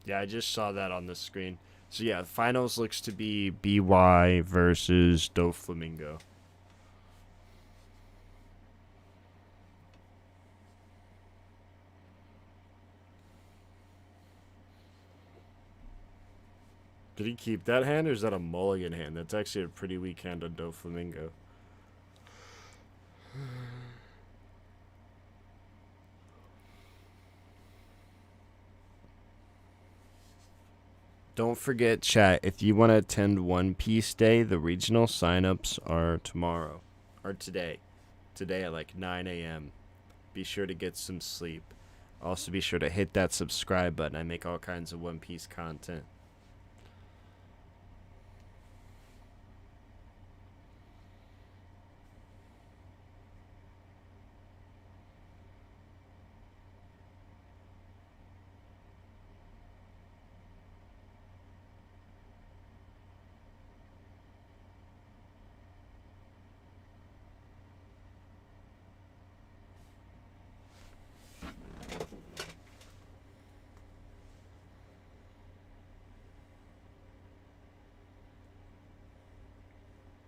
Yeah, I just saw that on the screen. So yeah, finals looks to be BY versus Doflamingo. Did he keep that hand, or is that a mulligan hand? That's actually a pretty weak hand on Doflamingo. Don't forget, chat, if you want to attend One Piece Day, the regional signups are tomorrow. Or today. Today at like 9 a.m. Be sure to get some sleep. Also, be sure to hit that subscribe button. I make all kinds of One Piece content.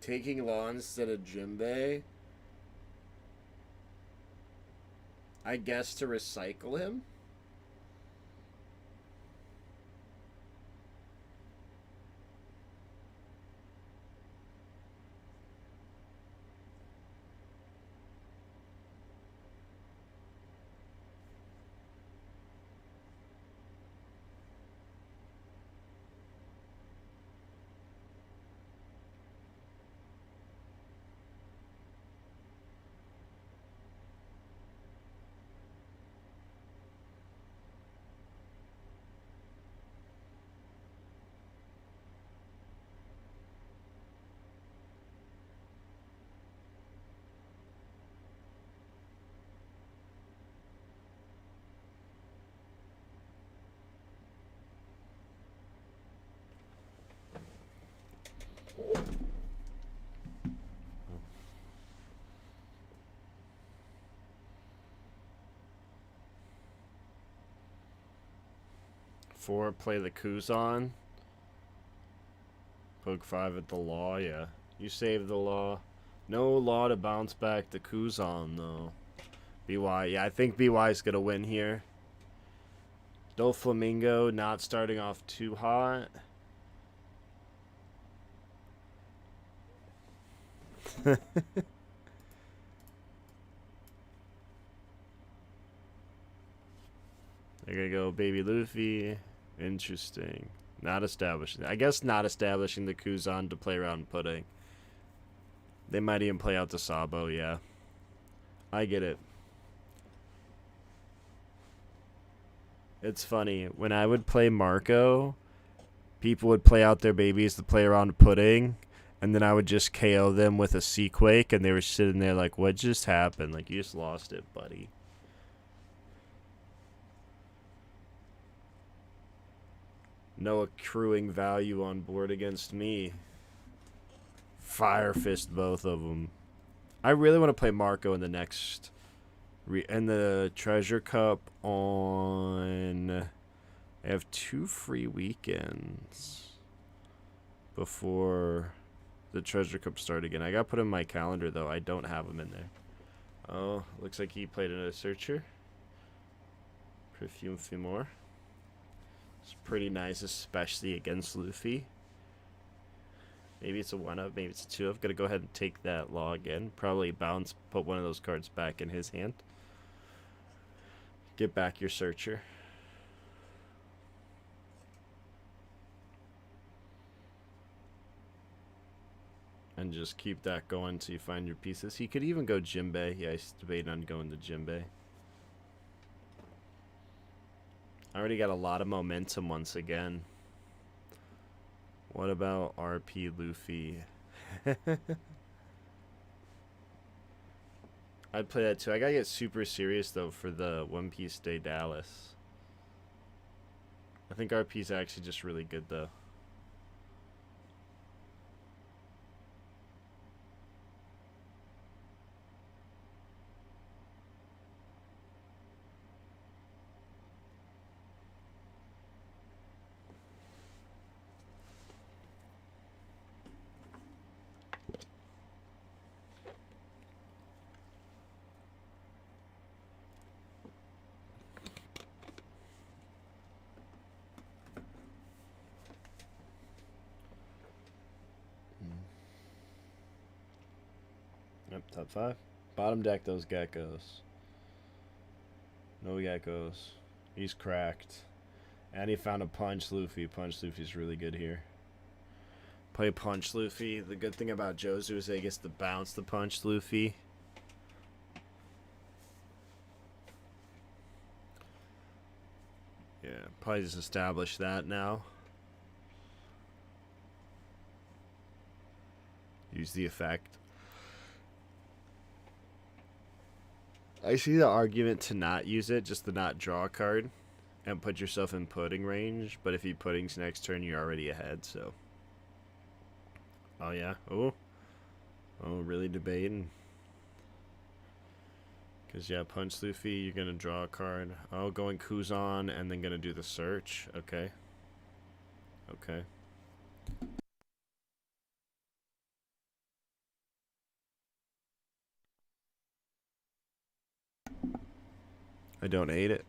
Taking Law instead of Jimbei, I guess to recycle him? Four, play the Kuzan. Poke 5 at the Law, yeah. You save the Law. No Law to bounce back the Kuzan, though. BY, yeah, I think BY's going to win here. Doflamingo not starting off too hot. They're going to go Baby Luffy. Interesting. Not establishing. I guess not establishing the Kuzan to play around Pudding. They might even play out the Sabo, yeah. I get it. It's funny. When I would play Marco, people would play out their babies to play around Pudding, and then I would just KO them with a Seaquake, and they were sitting there like, what just happened? Like, you just lost it, buddy. No accruing value on board against me. Fire Fist both of them. I really want to play Marco in the next... in the Treasure Cup on... I have 2 free weekends before the Treasure Cup start again. I got put in my calendar, though. I don't have them in there. Oh, looks like he played another Searcher. Perfume Fimor. It's pretty nice, especially against Luffy. Maybe it's a 1-up, maybe it's a 2-up. Gonna go ahead and take that Law again. Probably bounce, put one of those cards back in his hand. Get back your Searcher. And just keep that going until you find your pieces. He could even go Jimbei. Yeah, he's debating on going to Jimbei. I already got a lot of momentum once again. What about RP Luffy? I'd play that too. I gotta get super serious though for the One Piece Day Dallas. I think RP's actually just really good though. Yep, top 5. Bottom deck those geckos. No geckos. He's cracked. And he found a Punch Luffy. Punch Luffy's really good here. Play Punch Luffy. The good thing about Jozu is that he gets to bounce the Punch Luffy. Yeah, probably just establish that now. Use the effect. I see the argument to not use it, just to not draw a card and put yourself in pudding range. But if he puddings next turn, you're already ahead, so. Oh, yeah. Oh, really debating. Because, yeah, Punch Luffy, you're going to draw a card. Oh, going Kuzan and then going to do the search. Okay. Okay. I don't hate it.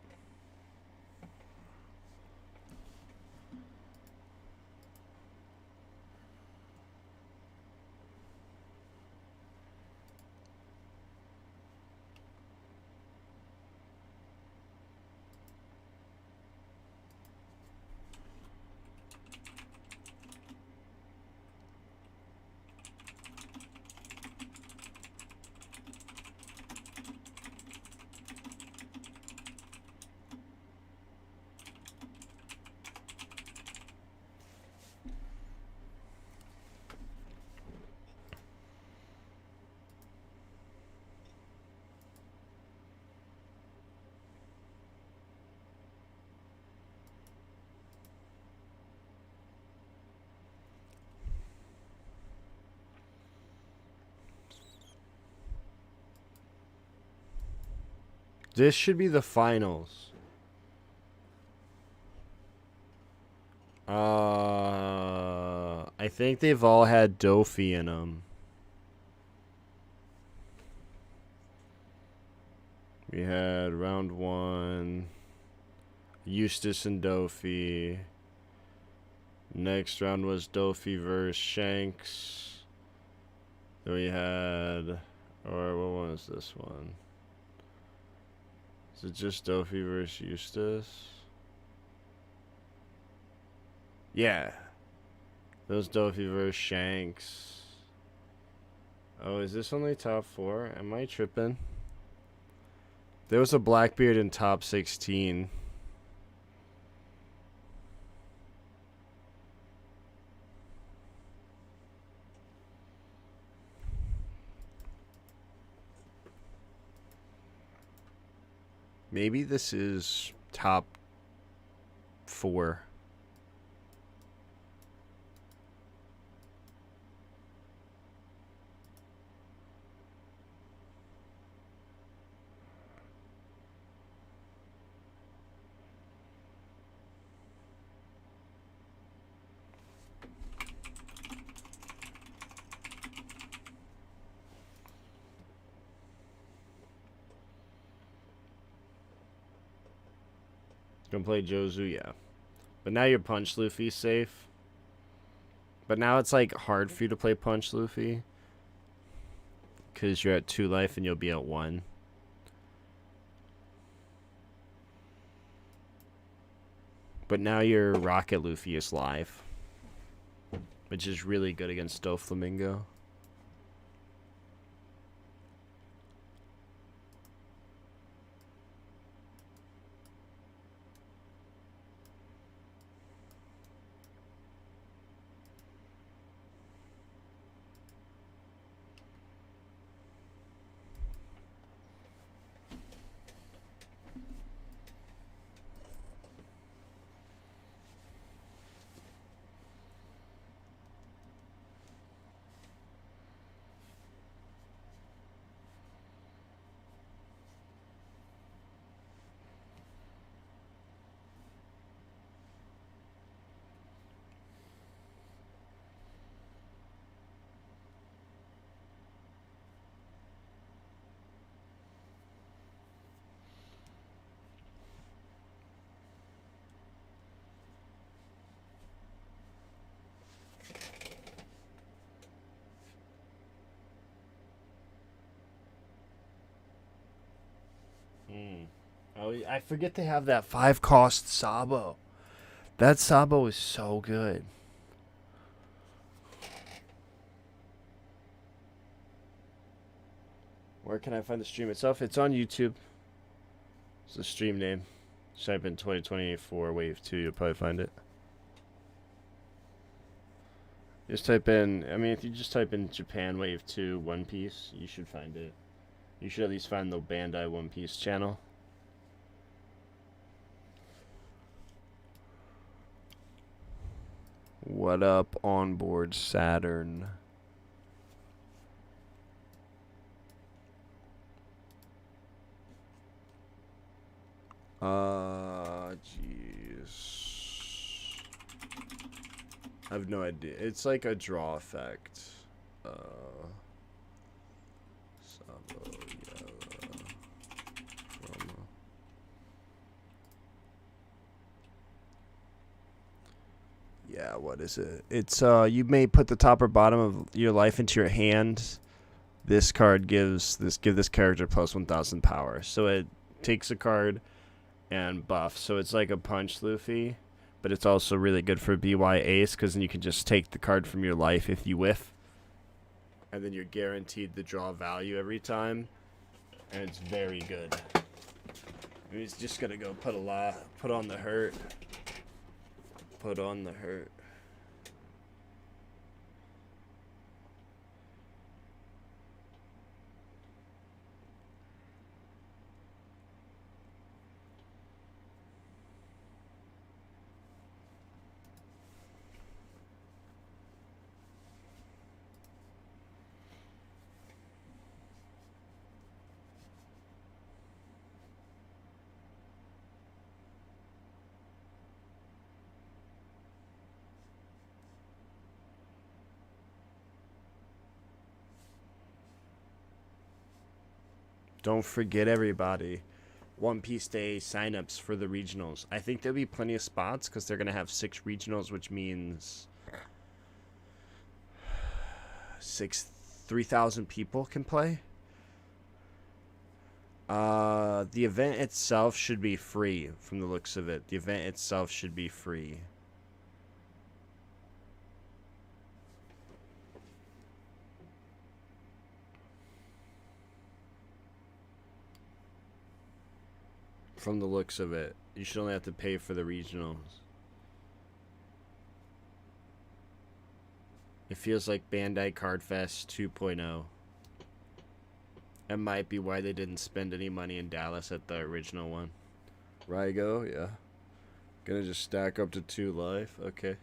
This should be the finals. I think they've all had Dofi in them. We had round 1, Eustace and Dofi. Next round was Dofi versus Shanks. Then we had, or what one is this one? Is it just Dofi versus Eustace? Yeah. Those Dofi versus Shanks. Oh, is this only top 4? Am I tripping? There was a Blackbeard in top 16. Maybe this is top 4. Gonna play Jozu, yeah. But now your Punch Luffy's safe. But now it's like hard for you to play Punch Luffy. Because you're at 2 life and you'll be at 1. But now your Rocket Luffy is live. Which is really good against Doflamingo. Oh, I forget they have that 5-cost Sabo. That Sabo is so good. Where can I find the stream itself? It's on YouTube. It's the stream name. Just type in 2024 Wave 2. You'll probably find it. Just type in, I mean, if you just type in Japan Wave 2 One Piece, you should find it. You should at least find the Bandai One Piece channel. What up, onboard Saturn? Jeez. I have no idea. It's like a draw effect. Sabo, yeah, what is it? It's you may put the top or bottom of your life into your hand. This card give this character plus 1,000 power. So it takes a card and buff. So it's like a punch Luffy, but it's also really good for BY Ace because then you can just take the card from your life if you whiff, and then you're guaranteed the draw value every time, and it's very good. He's just gonna go put on the hurt. Put on the hurt. Don't forget, everybody, One Piece Day signups for the regionals. I think there'll be plenty of spots because they're going to have 6 regionals, which means 3,000 people can play. The event itself should be free from the looks of it. The event itself should be free. From the looks of it, you should only have to pay for the regionals. It feels like Bandai Card Fest 2.0. That might be why they didn't spend any money in Dallas at the original one. Rygo, yeah. Gonna just stack up to 2 life, okay.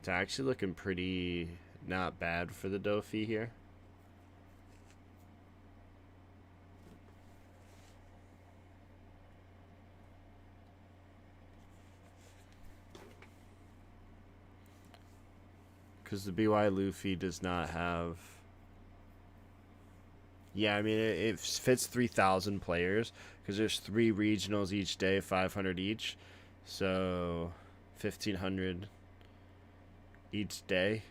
It's actually looking pretty not bad for the Dofi here. Because the BY Luffy does not have... Yeah, I mean, it fits 3,000 players. Because there's 3 regionals each day, 500 each. So, 1,500 each day.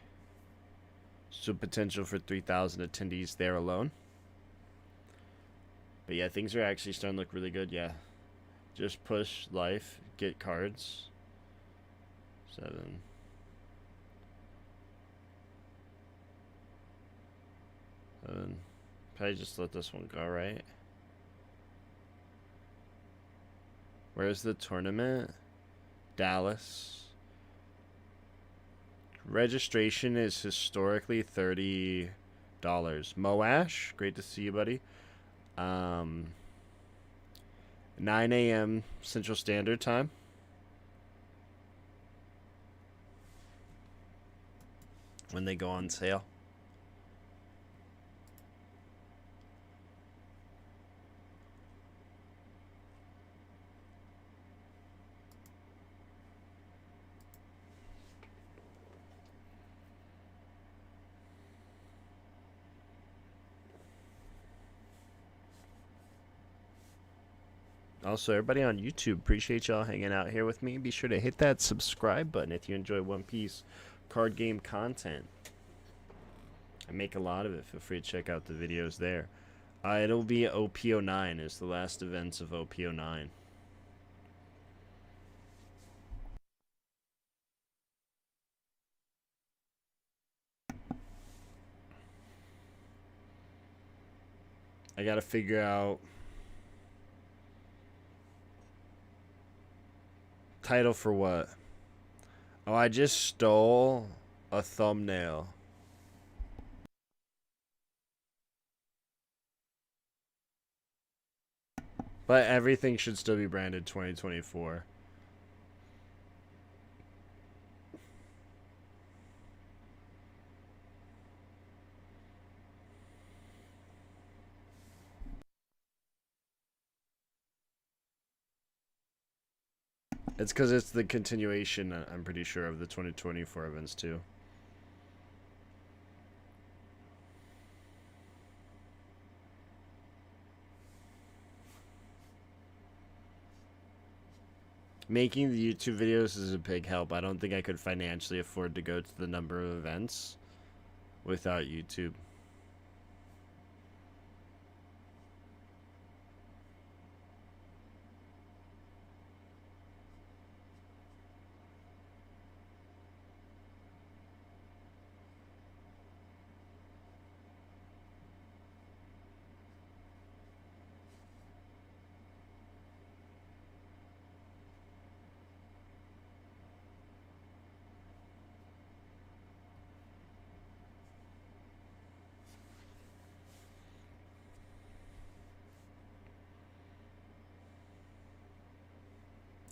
So, potential for 3,000 attendees there alone. But yeah, things are actually starting to look really good, yeah. Just push life, get cards. 7... probably just let this one go, right? Where's the tournament? Dallas. Registration is historically $30. Moash, great to see you, buddy. 9 a.m. Central Standard Time. When they go on sale. Also, everybody on YouTube, appreciate y'all hanging out here with me. Be sure to hit that subscribe button if you enjoy One Piece card game content. I make a lot of it. Feel free to check out the videos there. It'll be OP09 is the last events of OP09. I gotta figure out title for what? Oh, I just stole a thumbnail. But everything should still be branded 2024. It's because it's the continuation, I'm pretty sure, of the 2024 events too. Making the YouTube videos is a big help. I don't think I could financially afford to go to the number of events without YouTube.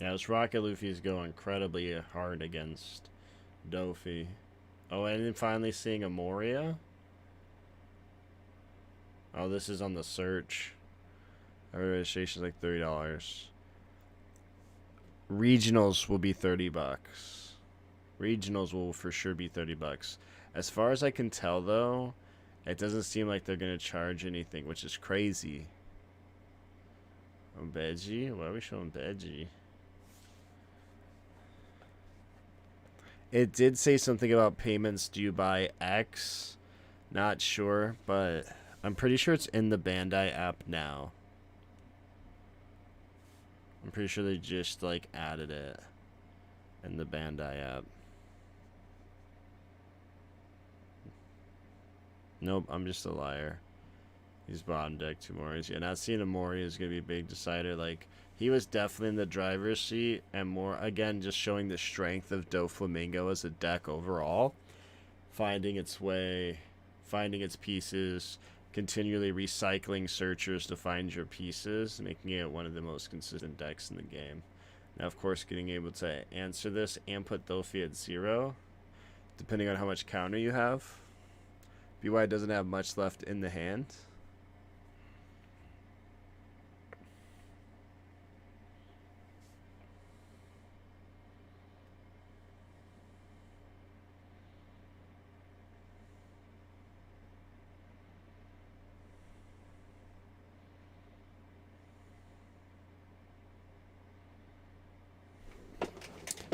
Yeah, this Rocket Luffy is going incredibly hard against Dofi. Oh, and then finally seeing a Moria. Oh, this is on the search. Our registration is like $30. Regionals will be $30. Regionals will for sure be $30. As far as I can tell, though, it doesn't seem like they're gonna charge anything, which is crazy. Oh, Beji? Why are we showing Beji? It did say something about payments due by X. Not sure, but I'm pretty sure it's in the Bandai app now. I'm pretty sure they just like added it in the Bandai app. Nope, I'm just a liar. He's bottom deck 2 Moris. Yeah, not seeing a Mori is going to be a big decider. Like, he was definitely in the driver's seat, and more, again, just showing the strength of Doflamingo as a deck overall. Finding its way, finding its pieces, continually recycling searchers to find your pieces, making it one of the most consistent decks in the game. Now, of course, getting able to answer this and put Dofi at 0, depending on how much counter you have. BY doesn't have much left in the hand.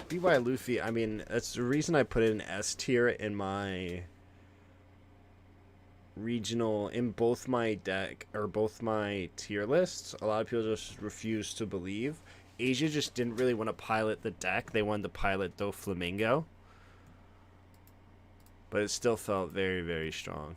BY Luffy, I mean, that's the reason I put it in S tier in my regional, in both my deck, or both my tier lists. A lot of people just refuse to believe. Asia just didn't really want to pilot the deck. They wanted to pilot Doflamingo. But it still felt very, very strong.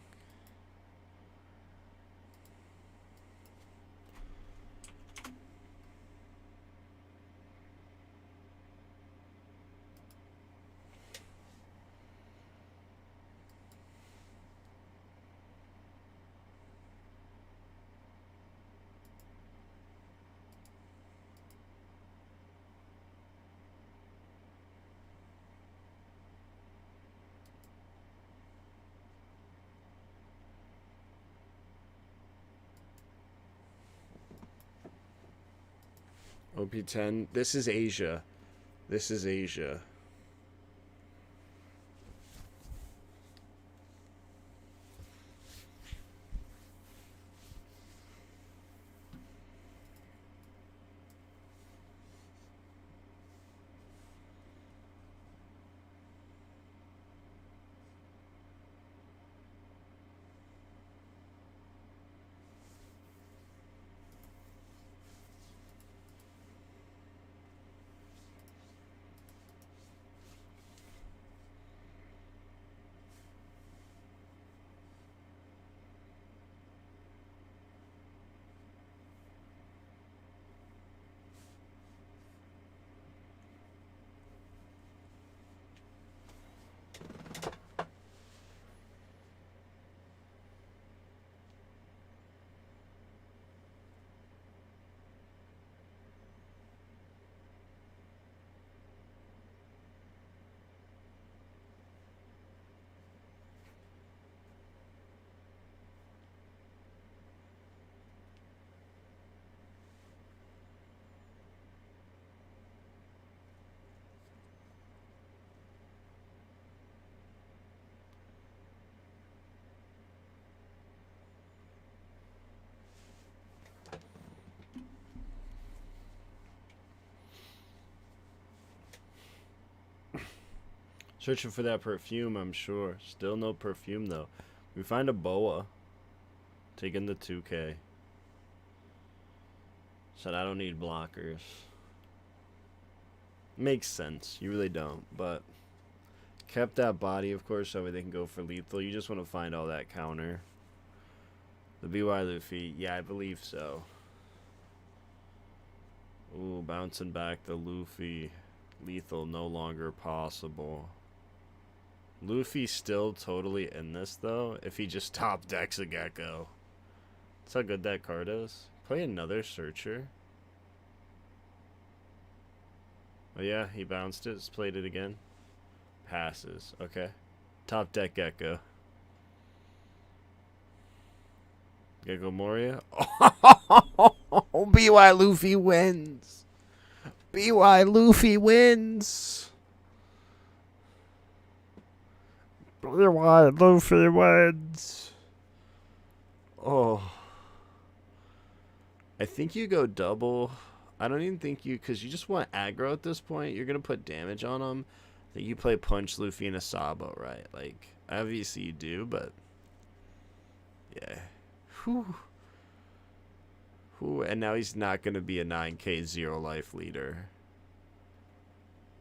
OP10. This is Asia. This is Asia. Searching for that perfume, I'm sure. Still no perfume, though. We find a boa. Taking the 2K. Said I don't need blockers. Makes sense. You really don't, but... Kept that body, of course, so they can go for lethal. You just want to find all that counter. The BY Luffy. Yeah, I believe so. Ooh, bouncing back the Luffy. Lethal no longer possible. Luffy's still totally in this, though, if he just top decks a Gecko. That's how good that card is. Play another Searcher. Oh, yeah, he bounced it. Just played it again. Passes. Okay. Top deck Gecko. Gecko Moria. Oh, BY Luffy wins. BY Luffy wins. BY Luffy wins. Oh. I think you go double. I don't even think you... Because you just want aggro at this point. You're going to put damage on him. I think you play Punch Luffy and a Sabo, right? Like, obviously you do, but... Yeah. Whew. Whew. And now he's not going to be a 9K 0 life leader.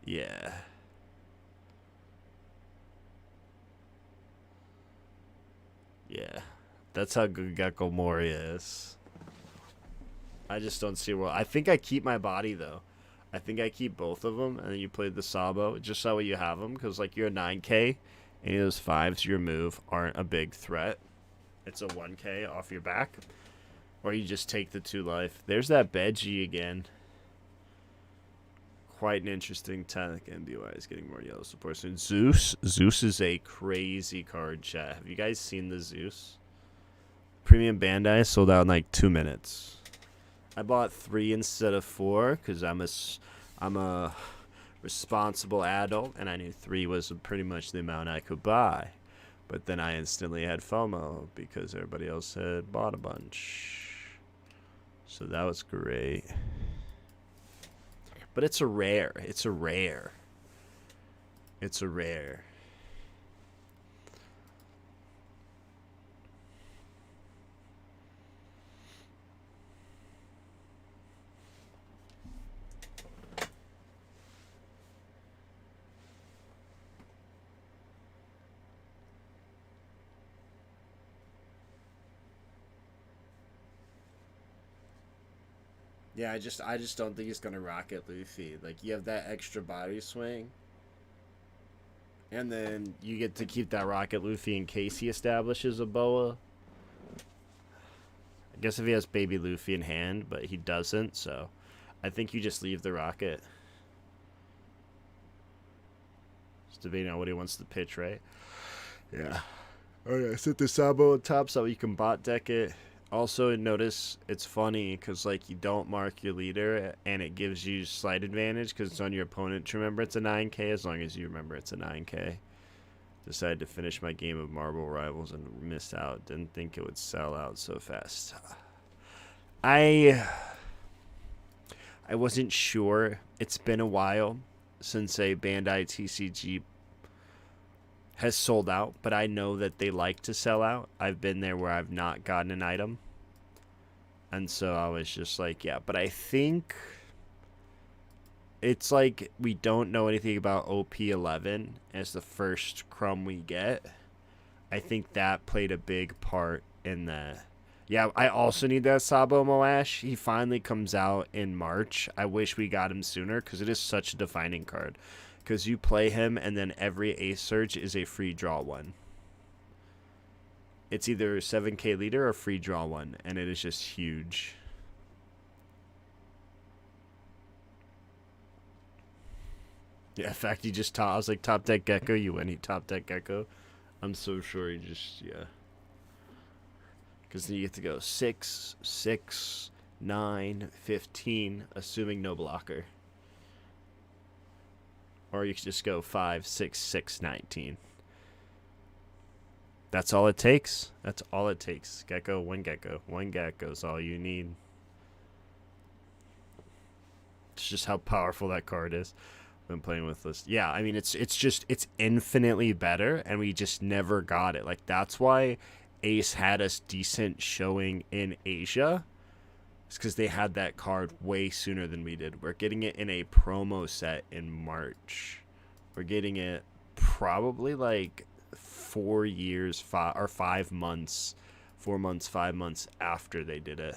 Yeah. Yeah. That's how good Gecko Moria is. I just don't see well. I think I keep my body, though. I think I keep both of them, and then you play the Sabo, just so you have them, because, like, you're a 9K, any of those 5s your move aren't a big threat. It's a 1K off your back. Or you just take the 2 life. There's that Beji again. Quite an interesting tech. MBY is getting more yellow support soon. Zeus. Zeus is a crazy card, chat. Have you guys seen the Zeus? Premium Bandai sold out in like 2 minutes. I bought 3 instead of 4 because I'm a responsible adult, and I knew 3 was pretty much the amount I could buy. But then I instantly had FOMO because everybody else had bought a bunch. So that was great. But it's a rare. It's a rare. It's a rare. Yeah, I just don't think he's gonna rocket Luffy. Like, you have that extra body swing, and then you get to keep that rocket Luffy in case he establishes a boa. I guess if he has baby Luffy in hand, but he doesn't, so I think you just leave the rocket. Just debating on what he wants to pitch, right? Yeah. Oh yeah, set the Sabo on top so you can bot deck it. Also, notice it's funny because, like, you don't mark your leader and it gives you slight advantage because it's on your opponent to remember it's a 9K as long as you remember it's a 9K. Decided to finish my game of Marble Rivals and missed out. Didn't think it would sell out so fast. I wasn't sure. It's been a while since a Bandai TCG has sold out, but I know that they like to sell out. I've been there where I've not gotten an item. And so I was just like, yeah, but I think it's like we don't know anything about OP11 as the first crumb we get. I think that played a big part in that. Yeah, I also need that Sabo Moash. He finally comes out in March. I wish we got him sooner because it is such a defining card. Because you play him, and then every Ace Search is a free draw 1. It's either 7K leader or free draw 1, and it is just huge. Yeah, in fact, he just I was like, top deck Gecko, you win. He top deck Gecko. I'm so sure he just, yeah. Because then you get to go 6, 6, 9, 15, assuming no blocker. Or you can just go 5, 6, 6, 19. That's all it takes. That's all it takes. Gecko, 1 Gecko. 1 Gecko is all you need. It's just how powerful that card is. Been playing with this. Yeah, I mean it's infinitely better, and we just never got it. Like that's why Ace had us decent showing in Asia. It's because they had that card way sooner than we did. We're getting it in a promo set in March. We're getting it probably like 4 years, 5 months, 4 months, 5 months after they did it.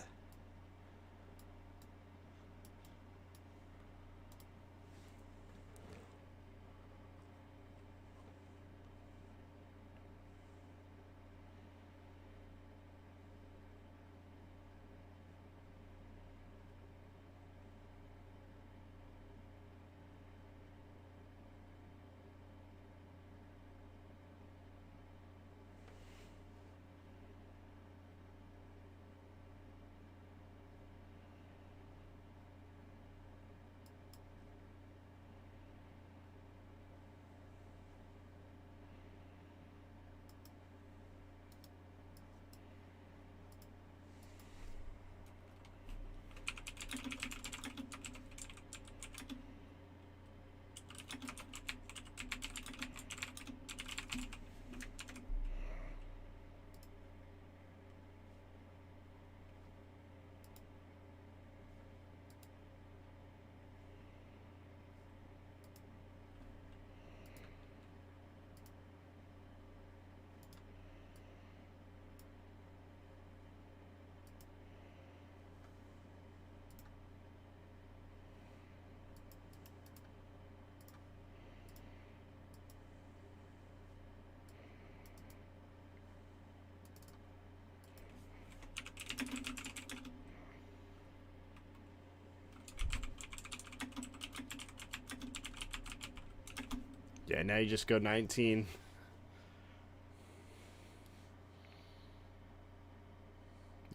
Yeah, now you just go 19.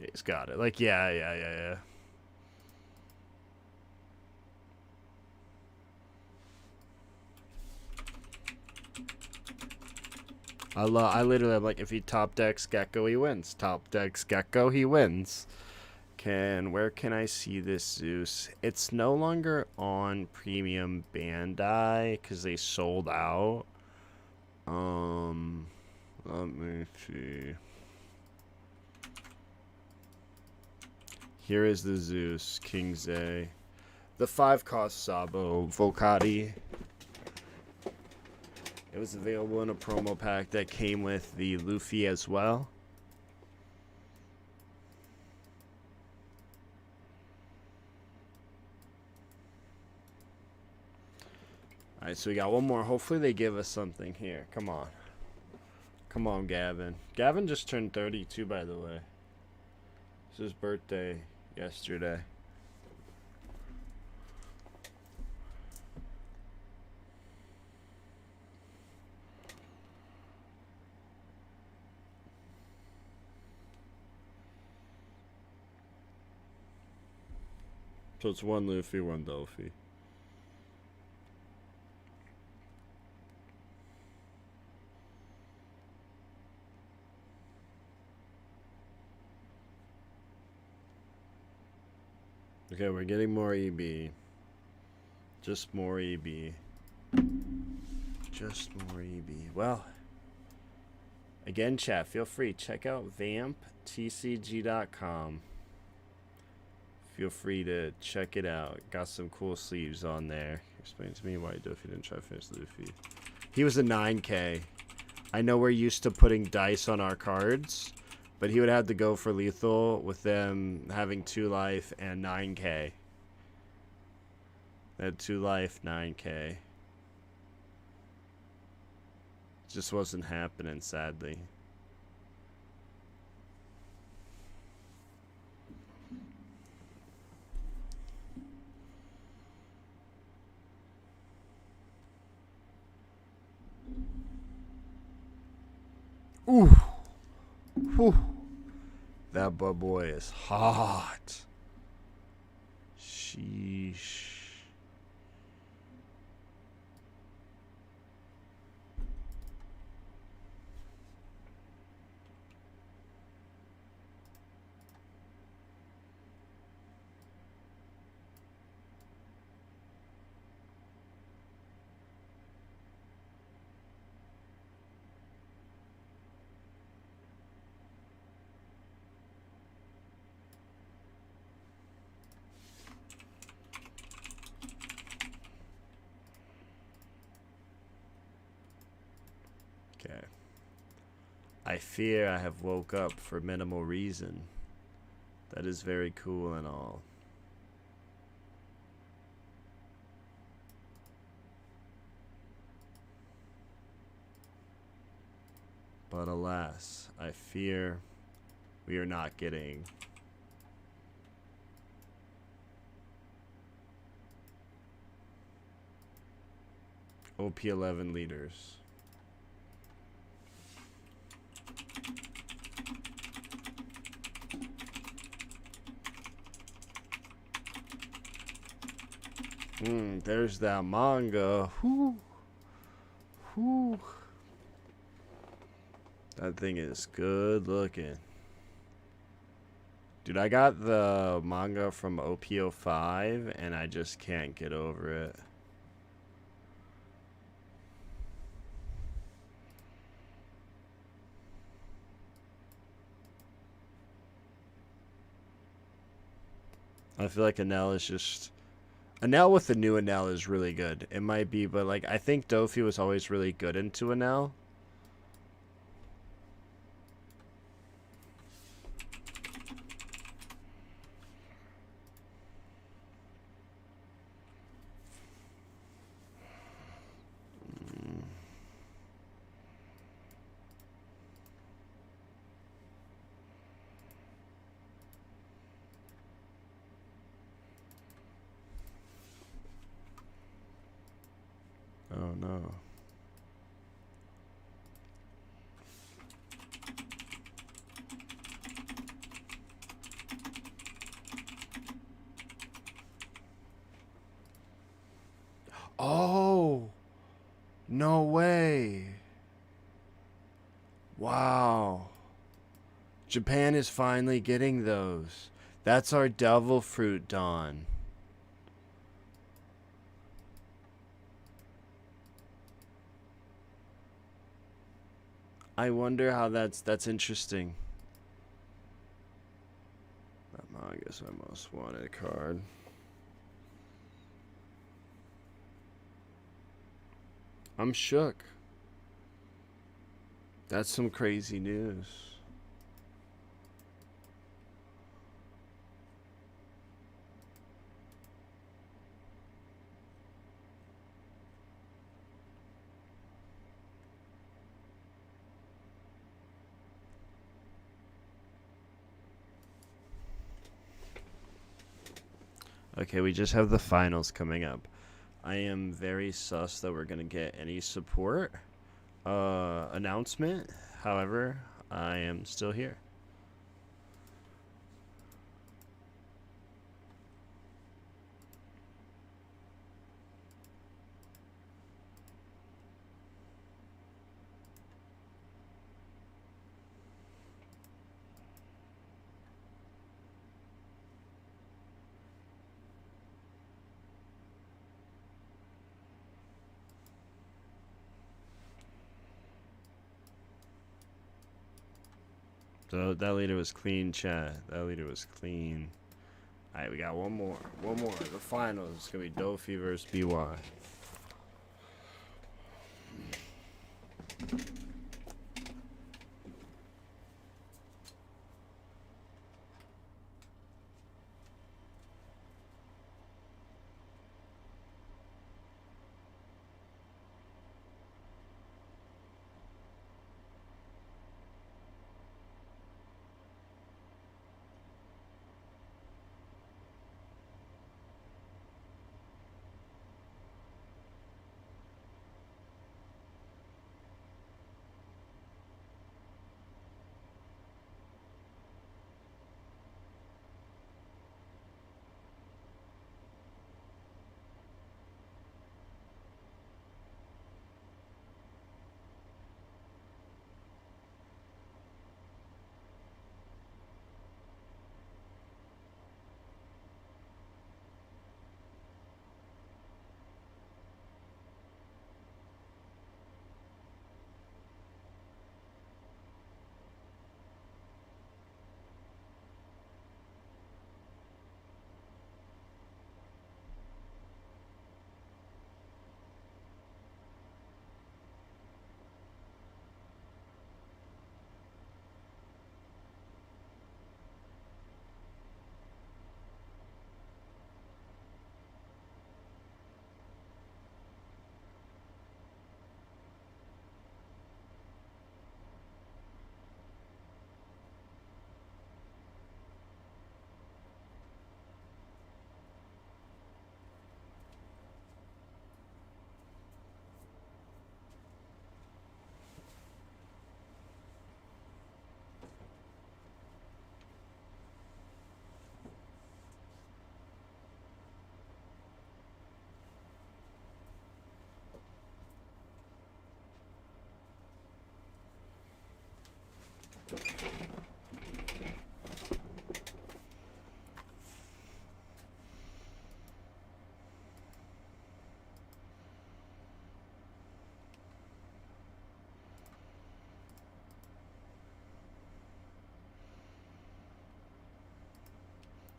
Yeah, he's got it. Like, yeah. I literally am like, if he top decks Gecko, he wins. Top decks Gecko, he wins. Where can I see this Zeus? It's no longer on Premium Bandai because they sold out. Let me see. Here is the Zeus, King's A. The 5-cost Sabo Volcati. It was available in a promo pack that came with the Luffy as well. Alright, so we got one more. Hopefully they give us something here. Come on. Come on, Gavin. Gavin just turned 32, by the way. It's his birthday yesterday. So it's one Luffy, one Dolphy. Okay, we're getting more EB. Just more EB. Just more EB. Well, again, chat, feel free. Check out vamptcg.com. Feel free to check it out. Got some cool sleeves on there. Explain to me why Doofy didn't try to finish Luffy. He was a 9K. I know we're used to putting dice on our cards, but he would have to go for lethal with them having 2 life and 9K. They had 2 life, 9K. Just wasn't happening, sadly. Ooh. Whew. That boy is hot. Sheesh. I fear I have woke up for minimal reason. That is very cool and all. But alas, I fear we are not getting OP11 leaders. There's that manga. Whoo. Whoo. That thing is good looking. Dude, I got the manga from OP10 and I just can't get over it. I feel like Enel is just... Enel with the new Enel is really good. It might be, but like I think Dofi was always really good into Enel. Oh no. Oh, no way. Wow. Japan is finally getting those. That's our devil fruit, Dawn. I wonder how that's interesting. That manga's my most wanted card. I'm shook. That's some crazy news. Okay, we just have the finals coming up. I am very sus that we're gonna get any support announcement. However, I am still here. So that leader was clean, chat. That leader was clean. Alright, we got one more. One more. The finals. It's gonna be Dofi versus BY.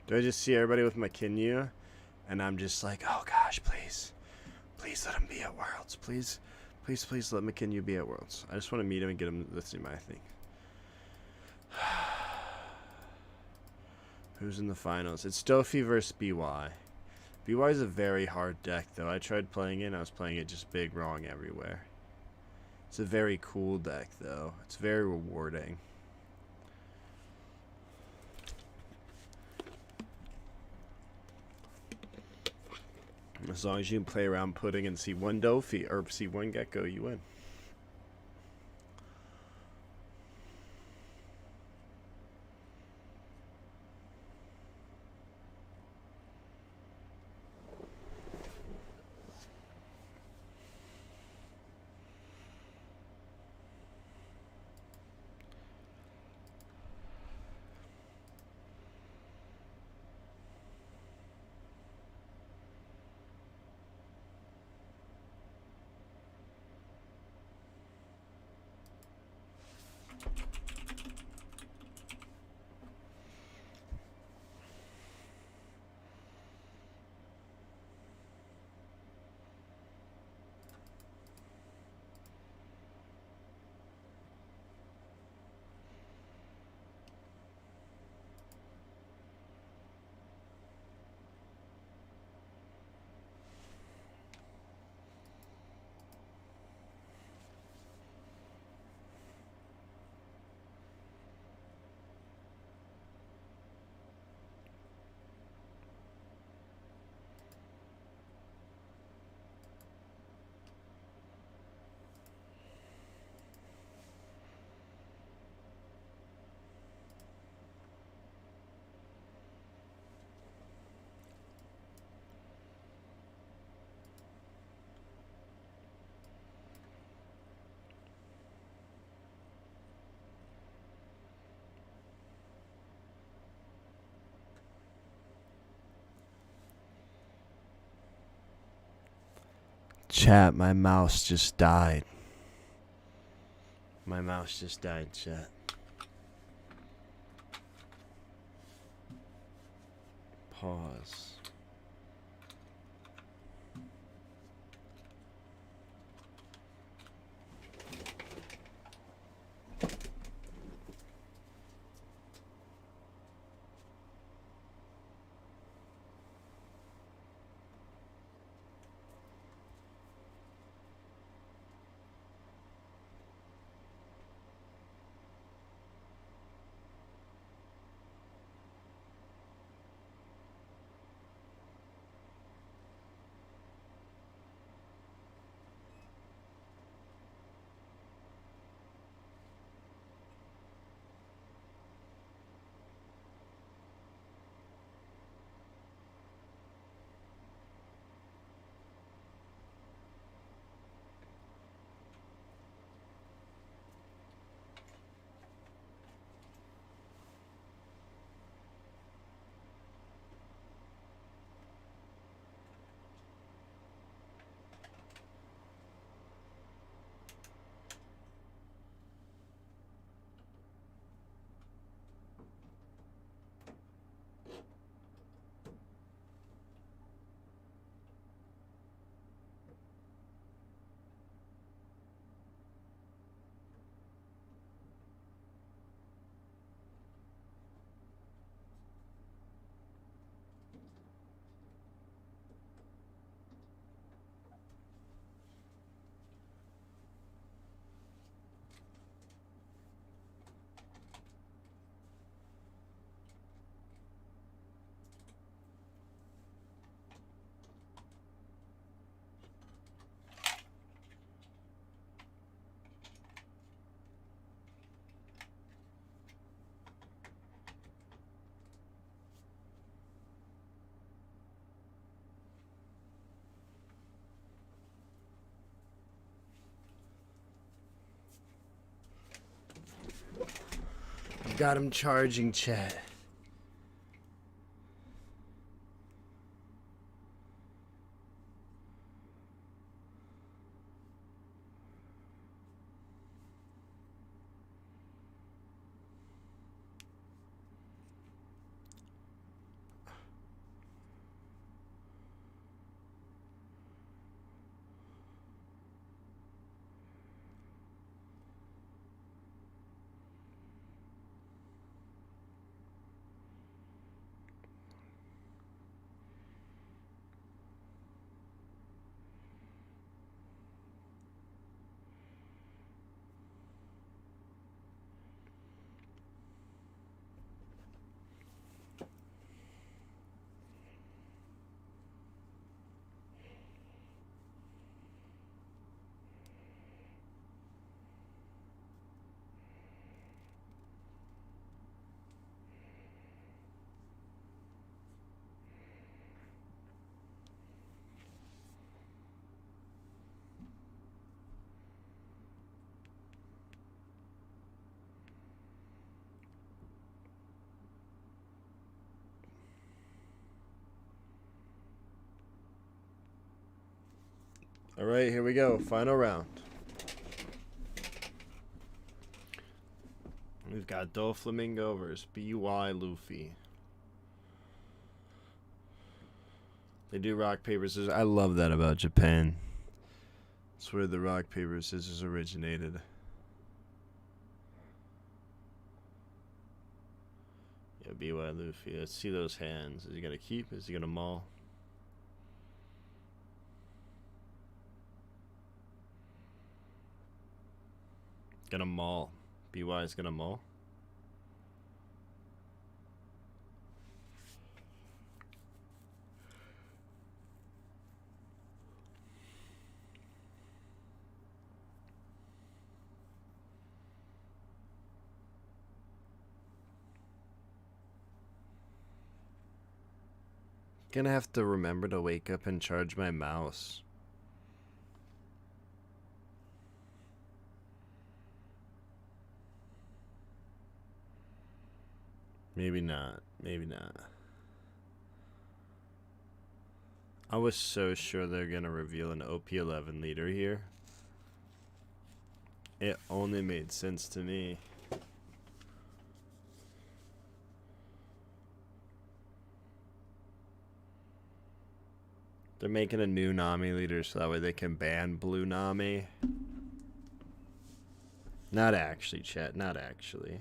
Do I just see everybody with my Kinyu? And I'm just like, oh gosh, please. Please let him be at Worlds. Please, please, please let McKinley be at Worlds. I just want to meet him and get him to see my thing. Who's in the finals? It's Dofi versus BY. BY is a very hard deck, though. I tried playing it, and I was playing it just big wrong everywhere. It's a very cool deck, though. It's very rewarding. As long as you can play around pudding and see one Dofi, or see one Gecko, you win. Chat, my mouse just died. My mouse just died, chat. Pause. Got him charging, chat. Alright, here we go. Final round. We've got Doflamingo versus BY Luffy. They do rock, paper, scissors. I love that about Japan. That's where the rock, paper, scissors originated. Yeah, BY Luffy. Let's see those hands. Is he gonna keep? Is he gonna maul? Gonna maul. BY is gonna maul. Gonna have to remember to wake up and charge my mouse. Maybe not. Maybe not. I was so sure they're gonna reveal an OP11 leader here. It only made sense to me. They're making a new Nami leader so that way they can ban blue Nami. Not actually, chat. Not actually.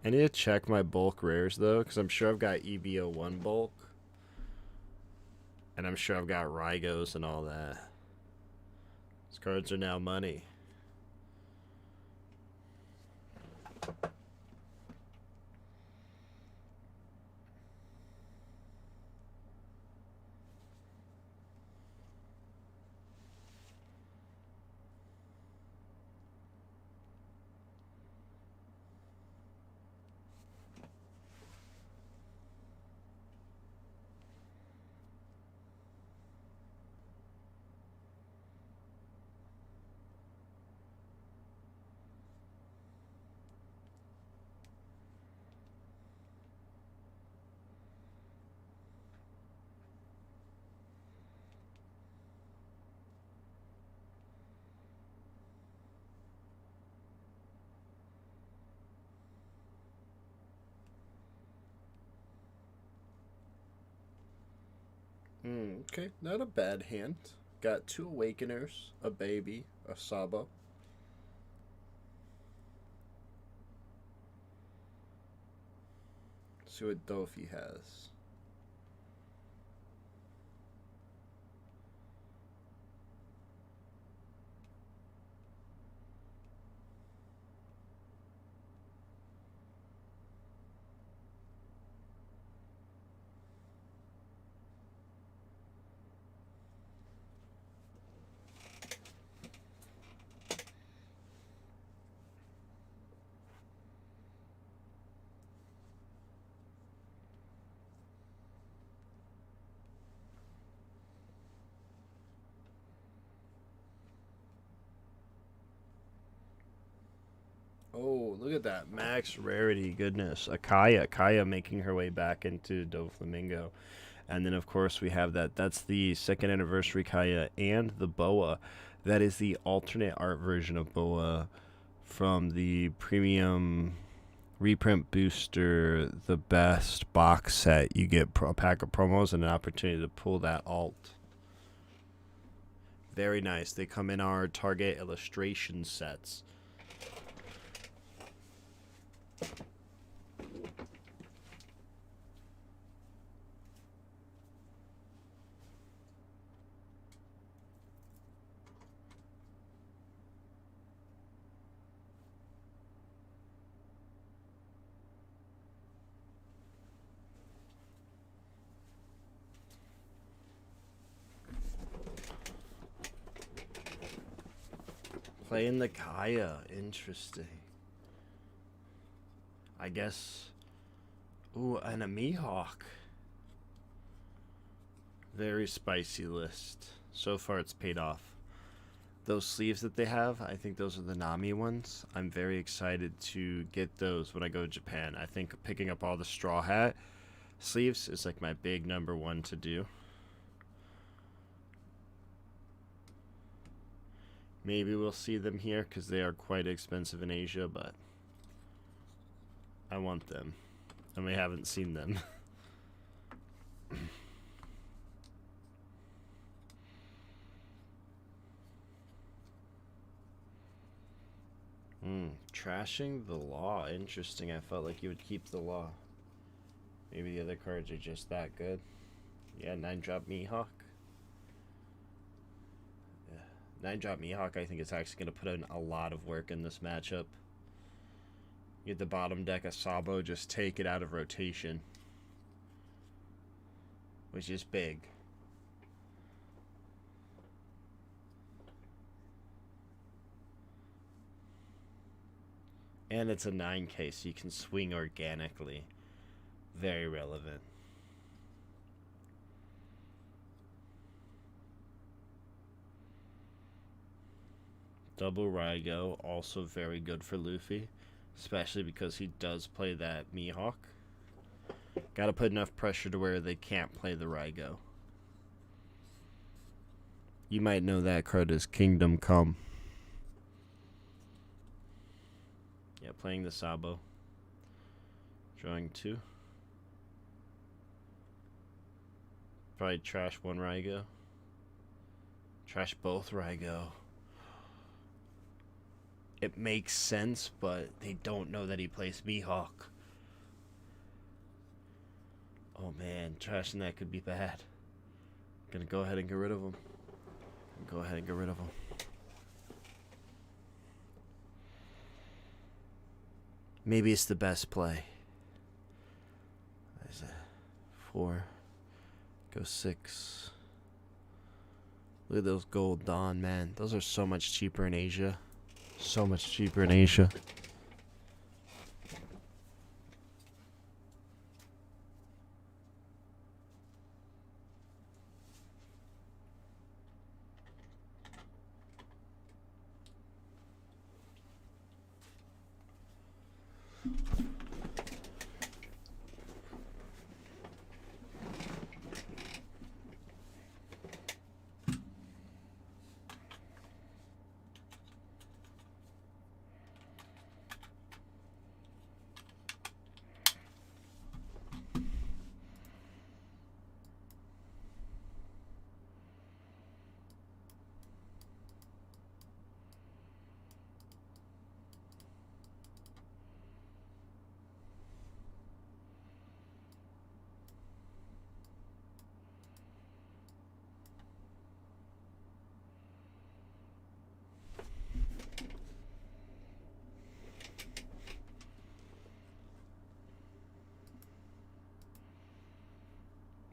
I need to check my bulk rares though, because I'm sure I've got EBO1 bulk. And I'm sure I've got Rygos and all that. These cards are now money. Okay, not a bad hand. Got 2 Awakeners, a baby, a Sabo. See what Dofi has. Oh, look at that. Max rarity. Goodness. Akaya. Akaya making her way back into Doflamingo. And then, of course, we have that. That's the 2nd anniversary Kaya and the Boa. That is the alternate art version of Boa from the premium reprint booster, the best box set. You get a pack of promos and an opportunity to pull that alt. Very nice. They come in our Target illustration sets. Playing the Kaya. Interesting. I guess. Ooh, and a Mihawk. Very spicy list. So far it's paid off. those sleeves that they have, I think those are the Nami ones. I'm very excited to get those when I go to Japan. I think picking up all the Straw Hat sleeves is like my big #1 to do. Maybe we'll see them here because they are quite expensive in Asia, but I want them. And we haven't seen them. Trashing the law. Interesting. I felt like you would keep the law. Maybe the other cards are just that good. Yeah, 9-drop Mihawk. Yeah. 9-drop Mihawk, I think it's actually going to put in a lot of work in this matchup. You get the bottom deck of Sabo, just take it out of rotation. Which is big. And it's a 9K, so you can swing organically. Very relevant. Double Raigo, also very good for Luffy. Especially because he does play that Mihawk. Gotta put enough pressure to where they can't play the Raigo. You might know that card as Kingdom Come. Yeah, playing the Sabo. Drawing 2. Probably trash 1 Raigo. Trash both Raigo. It makes sense, but they don't know that he plays Mihawk. Oh man, trashing that could be bad. Gonna go ahead and get rid of him. Go ahead and get rid of him. Maybe it's the best play. There's a 4. Go 6. Look at those gold Dawn, man. Those are so much cheaper in Asia. So much cheaper in Asia.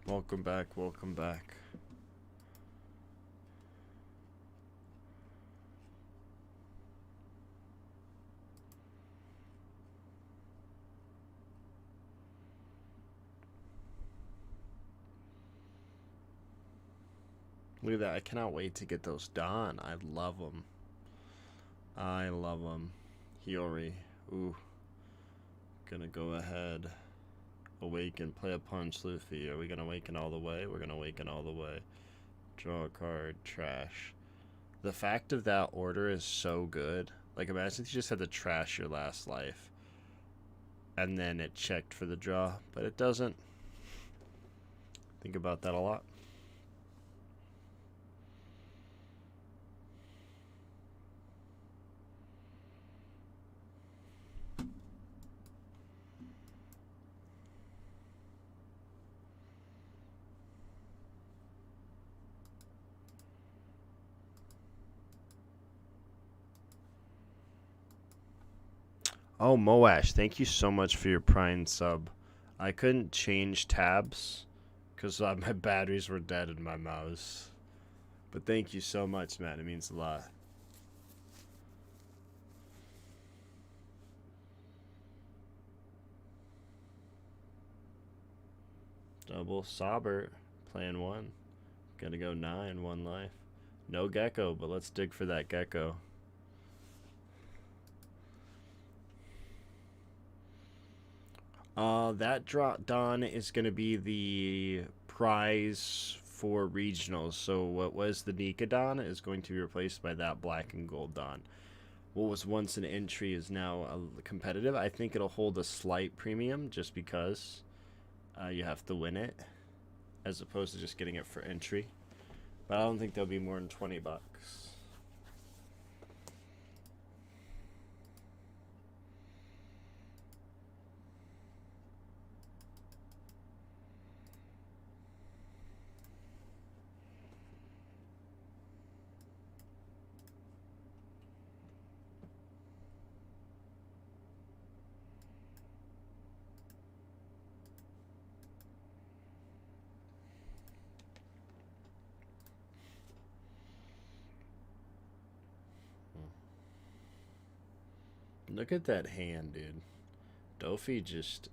Welcome back, welcome back. Look at that, I cannot wait to get those done. I love them. I love them. Hiyori. Ooh. Gonna go ahead. Awaken, play a punch, Luffy. Are we gonna awaken all the way? We're gonna awaken all the way. Draw a card, trash. The fact of that order is so good. Like, imagine if you just had to trash your last life. And then it checked for the draw, but it doesn't. Think about that a lot. Oh, Moash, thank you so much for your Prime sub. I couldn't change tabs because my batteries were dead in my mouse. But thank you so much, man. It means a lot. Double Saubert, playing 1. Gonna go 9, 1 life. No gecko, but let's dig for that gecko. That drop Don is going to be the prize for regionals. So what was the Nika Don is going to be replaced by that black and gold Don. What was once an entry is now a competitive. I think it'll hold a slight premium just because you have to win it, as opposed to just getting it for entry. But I don't think there'll be more than 20 bucks. Look at that hand, dude. Dofi just...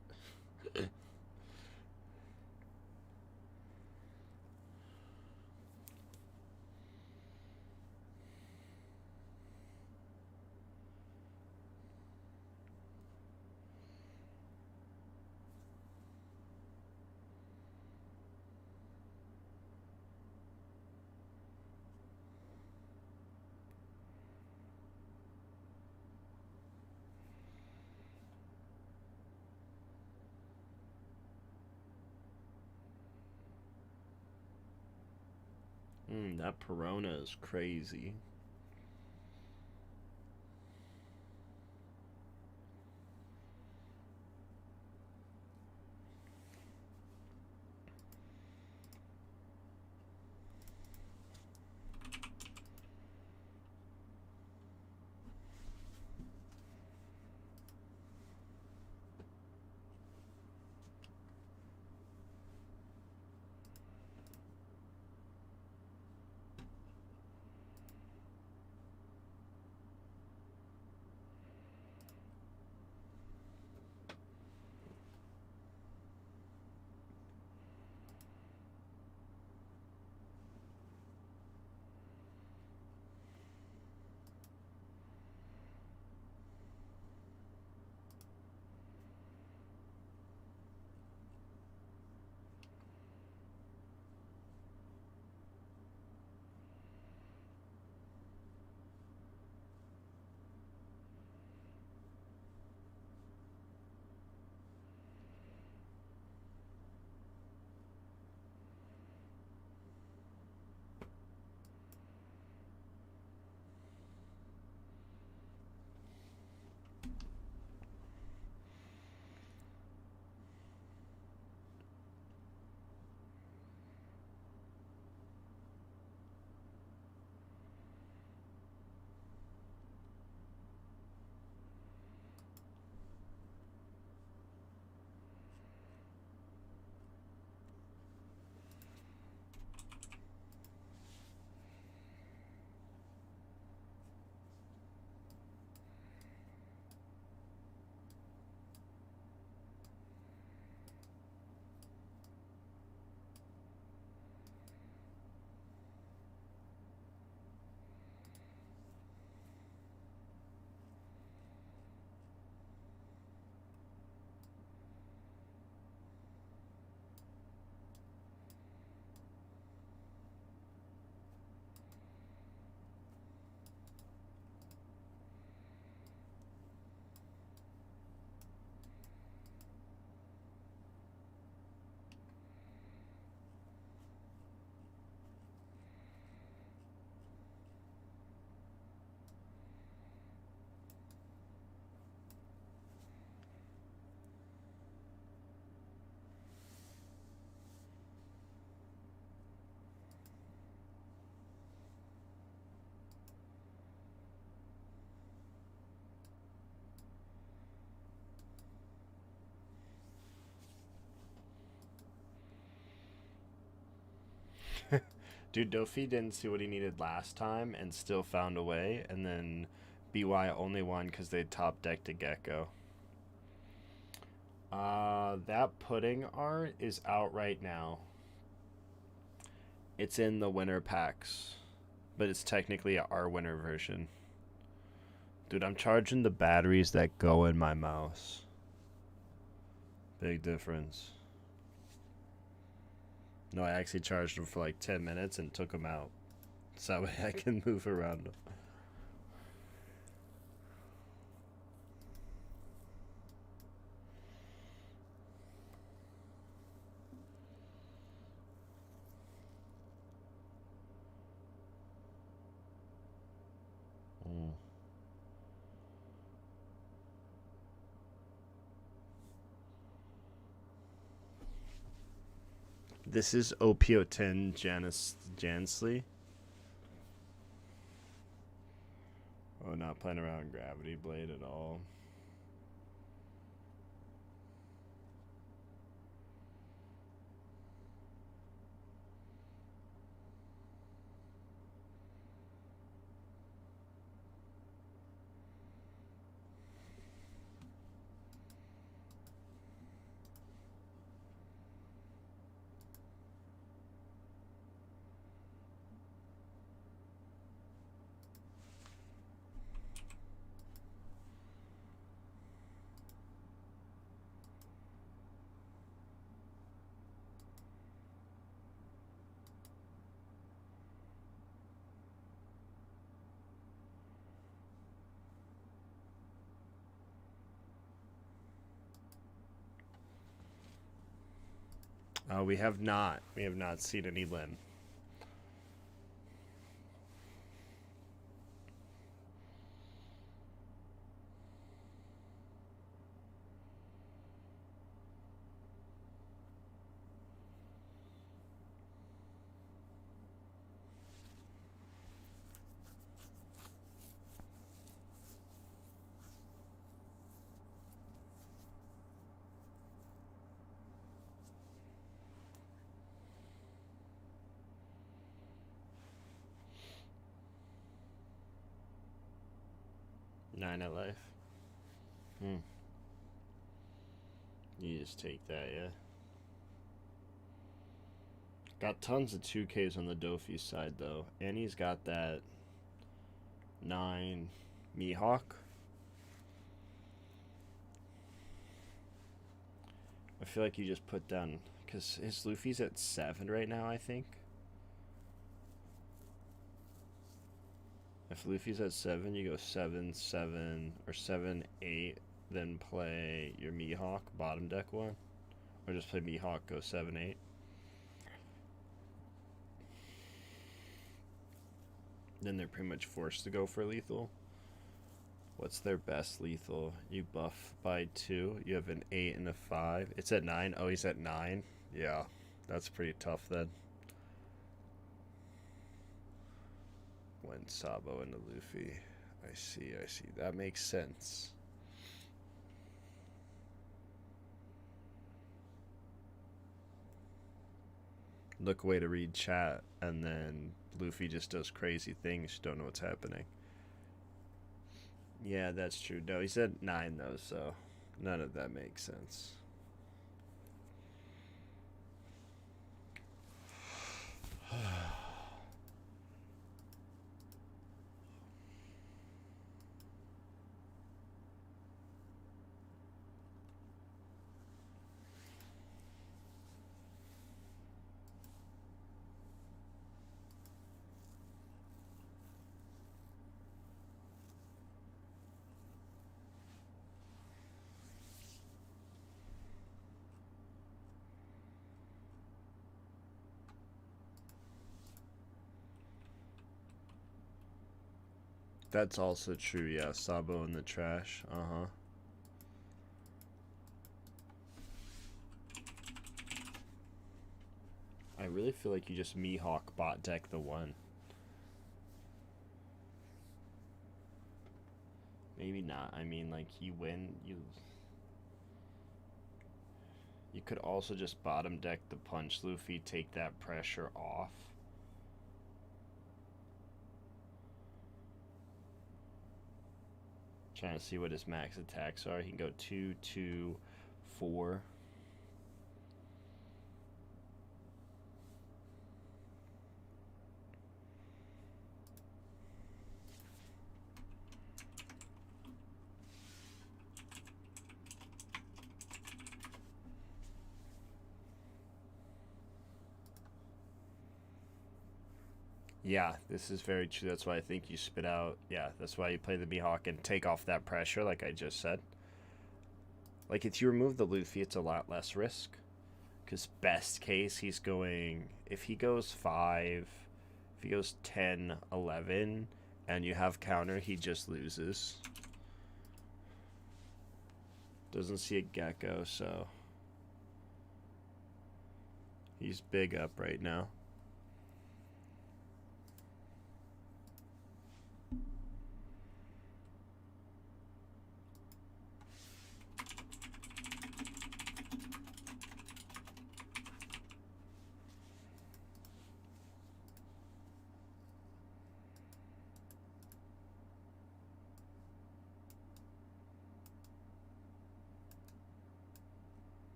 that Perona is crazy. Dude, Dofi didn't see what he needed last time and still found a way, and then BY only won because they top decked a Gecko. That pudding art is out right now. It's in the winter packs. but it's technically our winner version. Dude, I'm charging the batteries that go in my mouse. Big difference. No, I actually charged them for like 10 minutes and took them out. So that way I can move around them. This is OP10 Jansley. Oh, not playing around Gravity Blade at all. We have not. We have not seen any Lim. Nine at life. You just take that, yeah. Got tons of 2Ks on the Dofi side, though. And he's got that 9 Mihawk. I feel like you just put down... Because his Luffy's at 7 right now, I think. If Luffy's at 7, you go 7, 7, or 7, 8, then play your Mihawk, bottom deck one. Or just play Mihawk, go 7, 8. Then they're pretty much forced to go for lethal. What's their best lethal? You buff by 2. You have an 8 and a 5. It's at 9. Oh, he's at 9. Yeah, that's pretty tough then. Went Sabo into Luffy. I see. That makes sense. Look away to read chat, and then Luffy just does crazy things. You don't know what's happening. Yeah, that's true. No, he's at 9 though, so none of that makes sense. That's also true, yeah. Sabo in the trash. I really feel like you just Mihawk bot deck the 1. Maybe not. I mean, like, you win. You could also just bottom deck the punch Luffy, take that pressure off. Trying to see what his max attacks are. He can go 2, 2, 4. Yeah, this is very true. That's why I think you spit out. Yeah, that's why you play the Mihawk and take off that pressure, like I just said. Like, if you remove the Luffy, it's a lot less risk. Because best case, he's going... If he goes 5, if he goes 10, 11, and you have counter, he just loses. Doesn't see a Gecko, so... He's big up right now.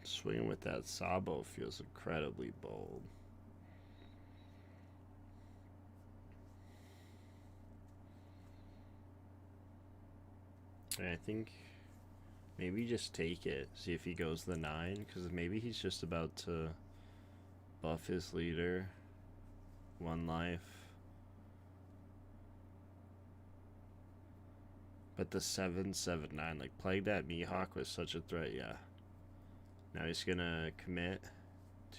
Swinging with that Sabo feels incredibly bold. And I think maybe just take it. See if he goes the 9. Because maybe he's just about to buff his leader. 1 life. But the 7, 7, 9. Like, playing that Mihawk was such a threat, yeah. Now he's gonna commit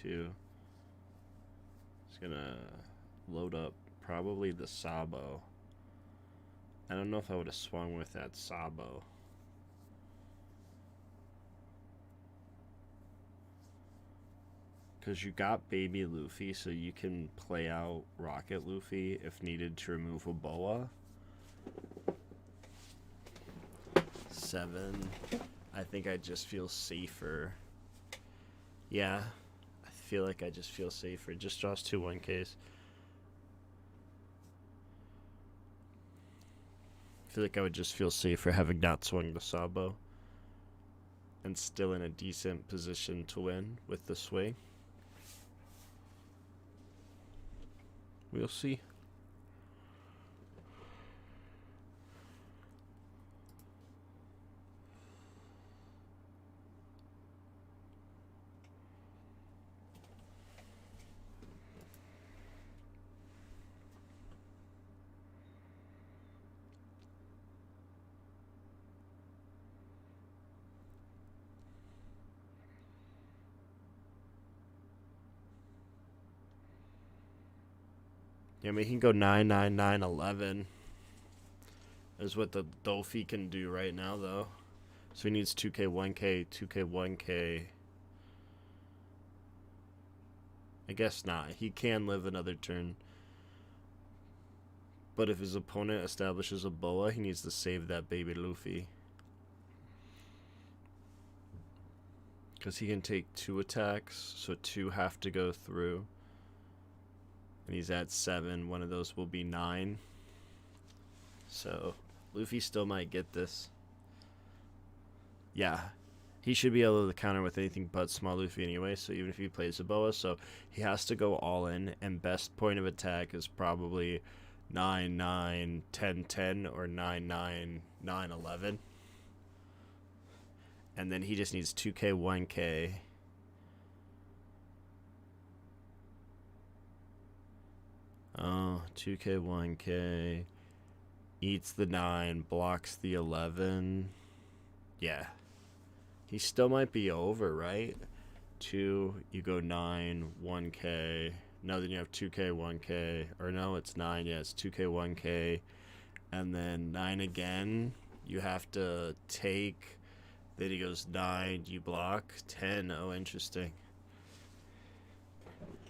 to... He's gonna load up probably the Sabo. I don't know if I would have swung with that Sabo. Because you got Baby Luffy, so you can play out Rocket Luffy if needed to remove a Boa. 7. I think I just feel safer. Yeah, I feel like I just feel safer. It just draws 2 1Ks. I feel like I would just feel safer having not swung the Sabo. And still in a decent position to win with the swing. We'll see. Yeah, I mean, he can go 9, 9, 9, 11. Is what the Dolphy can do right now, though. So he needs 2K, 1K, 2K, 1K. I guess not. He can live another turn. But if his opponent establishes a Boa, he needs to save that Baby Luffy. Because he can take 2 attacks, so 2 have to go through. And he's at 7. One of those will be 9. So, Luffy still might get this. Yeah. He should be able to counter with anything but small Luffy anyway, so even if he plays a Boa, so he has to go all in, and best point of attack is probably 9, 9, 10, 10, or 9, 9, 9, 11. And then he just needs 2K, 1K. Oh, 2K, 1K. Eats the 9, blocks the 11. Yeah. He still might be over, right? 2, you go 9, 1K. No, then you have 2K, 1K. Or no, it's 9. Yeah, it's 2K, 1K. And then 9 again. You have to take. Then he goes 9, you block. 10. Oh, interesting.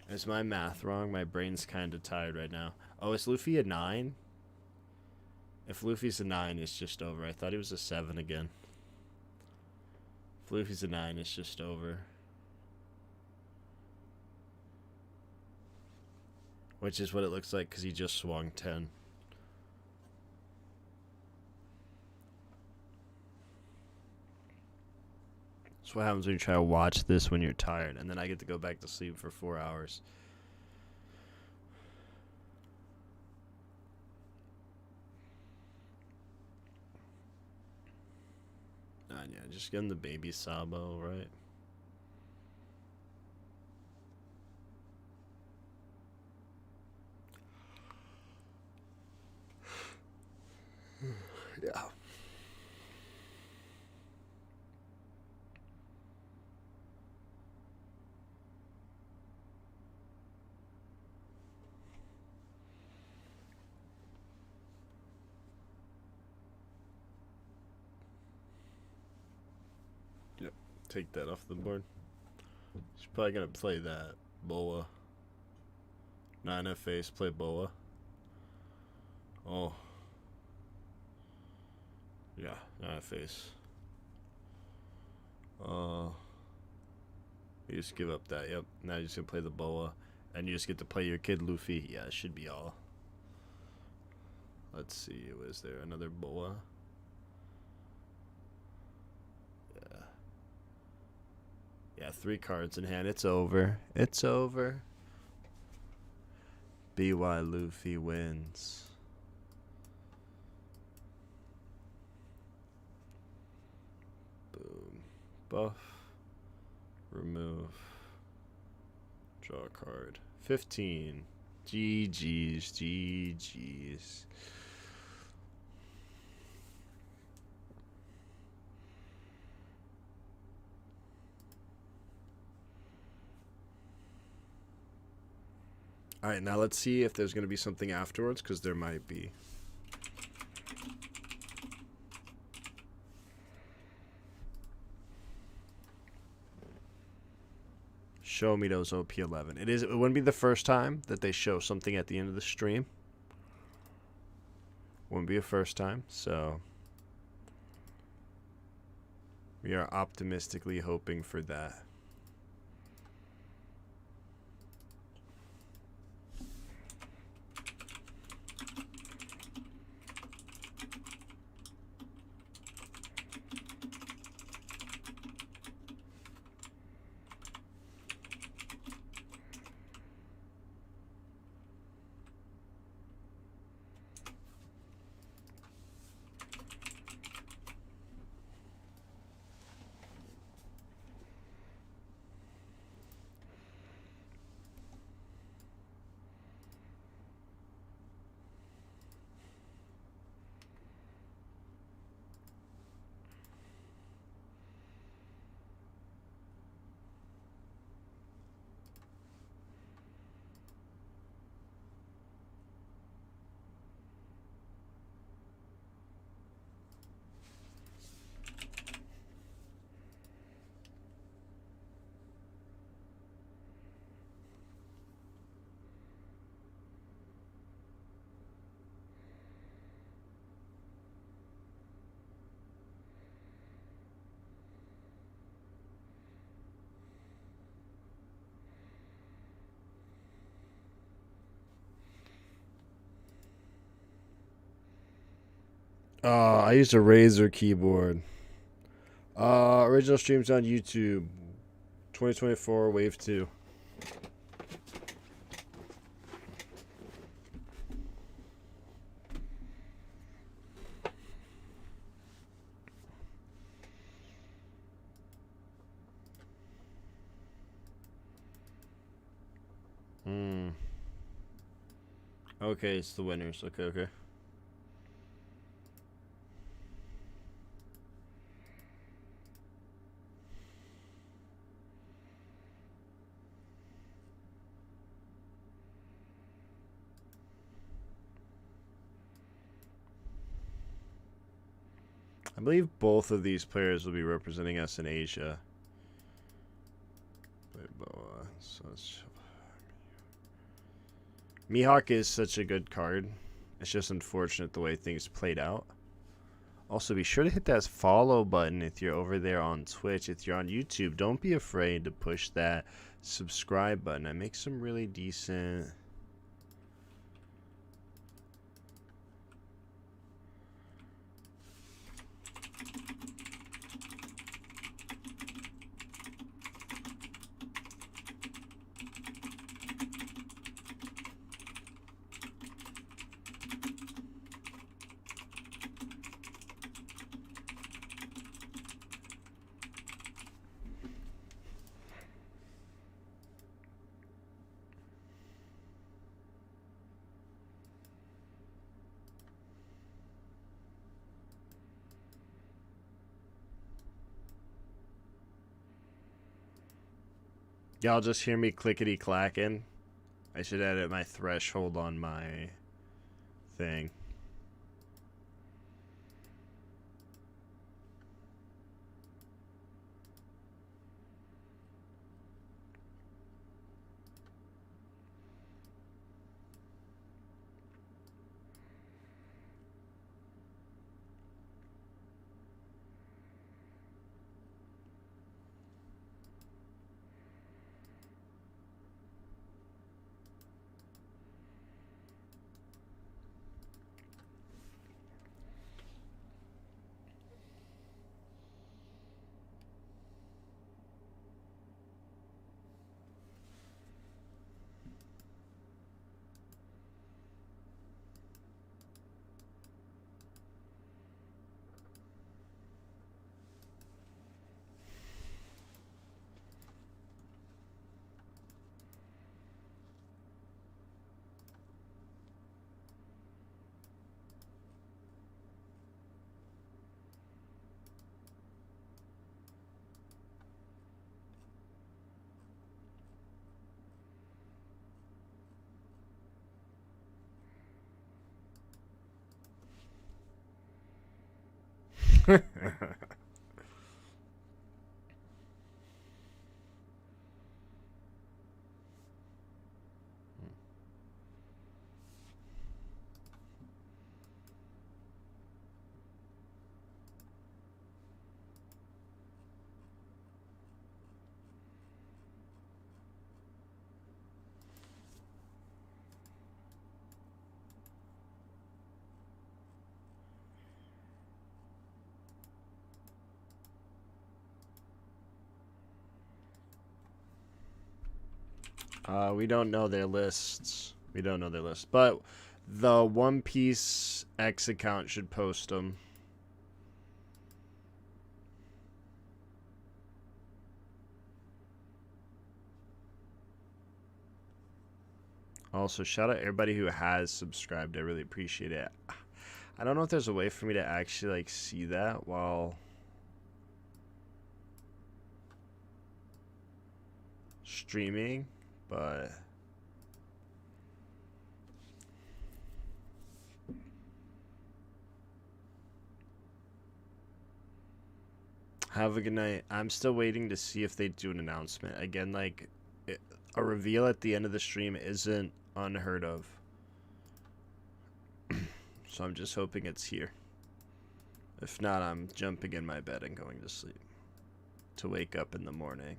Is my math wrong? My brain's kind of tired right now. Oh, is Luffy a 9? If Luffy's a 9, it's just over. I thought he was a 7 again. If Luffy's a 9, it's just over. Which is what it looks like because he just swung 10. That's what happens when you try to watch this when you're tired, and then I get to go back to sleep for 4 hours. Yeah, just getting the baby Sabo, right? Yeah. Yep. Take that off the board. She's probably gonna play that Boa. 9F face, play Boa. Oh. Yeah, 9F face. You just give up that. Yep. Now you're just gonna play the Boa, and you just get to play your kid Luffy. Yeah, it should be all. Let's see. Was there another Boa? Yeah. Yeah, 3 cards in hand. It's over. It's over. BY Luffy wins. Boom. Buff. Remove. Draw a card. 15. GG's. GG's. Alright, now let's see if there's going to be something afterwards, because there might be. Show me those OP11. It wouldn't be the first time that they show something at the end of the stream. Wouldn't be a first time, so we are optimistically hoping for that. I used a Razer keyboard. Original streams on YouTube. 2024 Wave 2. Okay, it's the winners. Okay. I believe both of these players will be representing us in Asia. Mihawk is such a good card. It's just unfortunate the way things played out. Also, be sure to hit that follow button if you're over there on Twitch. If you're on YouTube, don't be afraid to push that subscribe button. I make some really decent... Y'all just hear me clickety clacking. I should edit my threshold on my thing. We don't know their lists. We don't know their lists. But the One Piece X account should post them. Also, shout out everybody who has subscribed. I really appreciate it. I don't know if there's a way for me to actually like see that while streaming, but have a good night. I'm still waiting to see if they do an announcement. Again, like a reveal at the end of the stream isn't unheard of. So I'm just hoping it's here. If not, I'm jumping in my bed and going to sleep to wake up in the morning.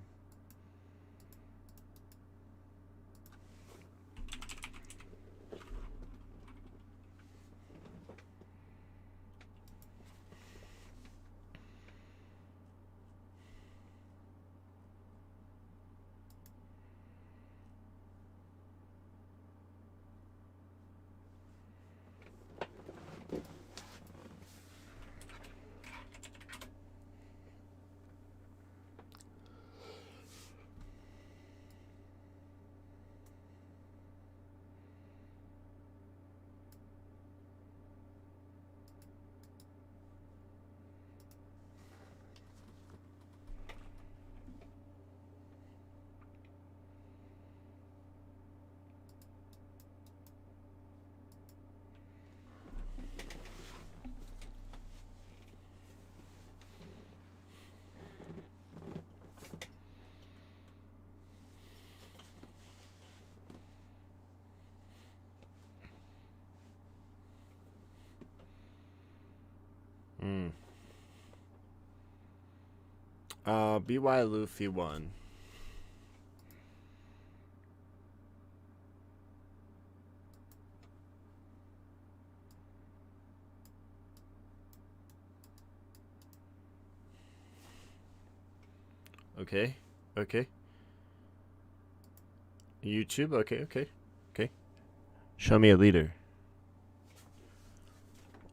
BY Luffy won. Okay. Okay. YouTube? Okay, okay. Okay. Show me a leader.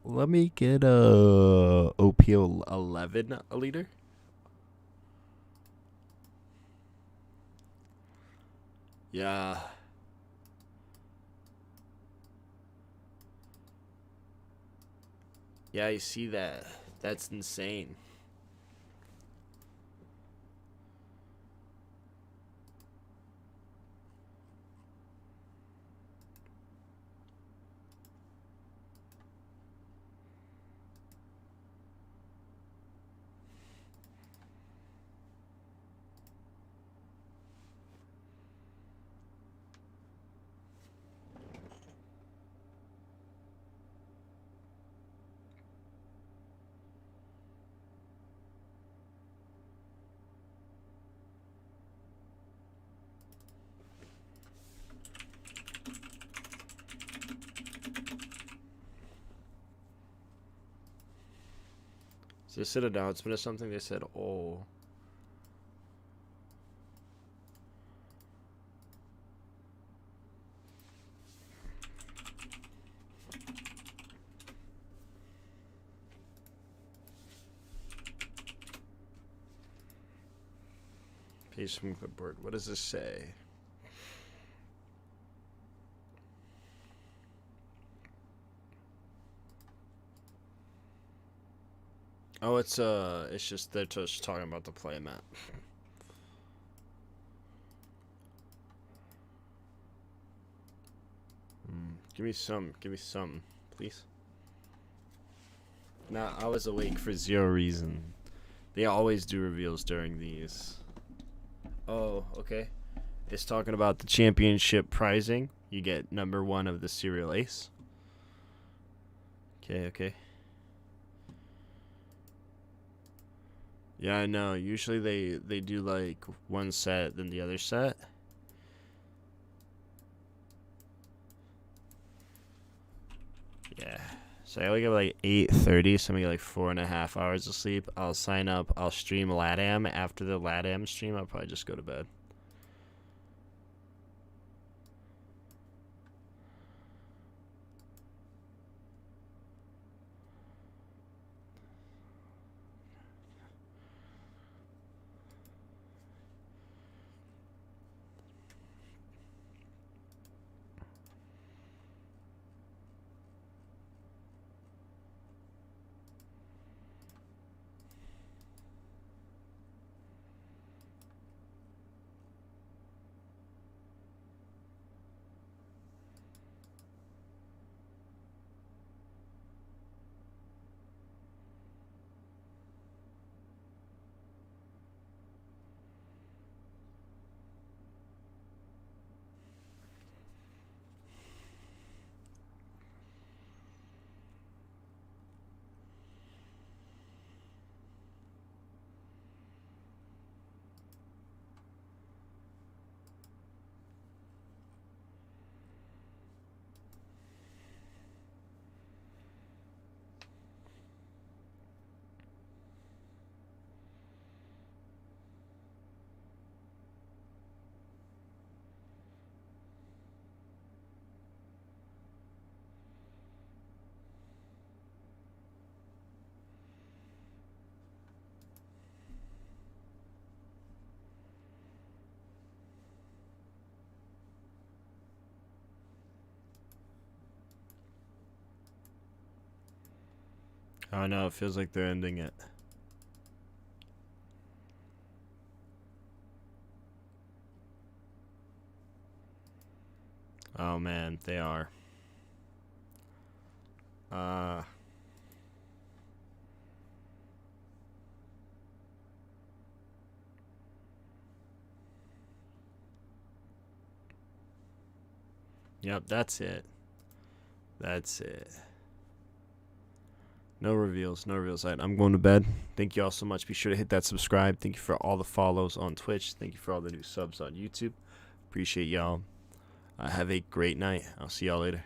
Let me get a OP11 a leader. Yeah. Yeah, I see that. That's insane. Is it an announcement or something? They said, oh. Page from clipboard. What does this say? Oh, it's just they're just talking about the play map. Give me some, please. Nah, I was awake for zero reason. They always do reveals during these. Oh, okay. It's talking about the championship prizing. You get number 1 of the serial ace. Okay. Yeah, I know. Usually they do like one set, then the other set. Yeah. So I only get like 8:30, so I'm gonna get like 4.5 hours of sleep. I'll sign up. I'll stream LATAM. After the LATAM stream, I'll probably just go to bed. Oh no, it feels like they're ending it. Oh man, they are. Yep, that's it. That's it. No reveals, no reveals. I'm going to bed. Thank you all so much. Be sure to hit that subscribe. Thank you for all the follows on Twitch. Thank you for all the new subs on YouTube. Appreciate y'all. Have a great night. I'll see y'all later.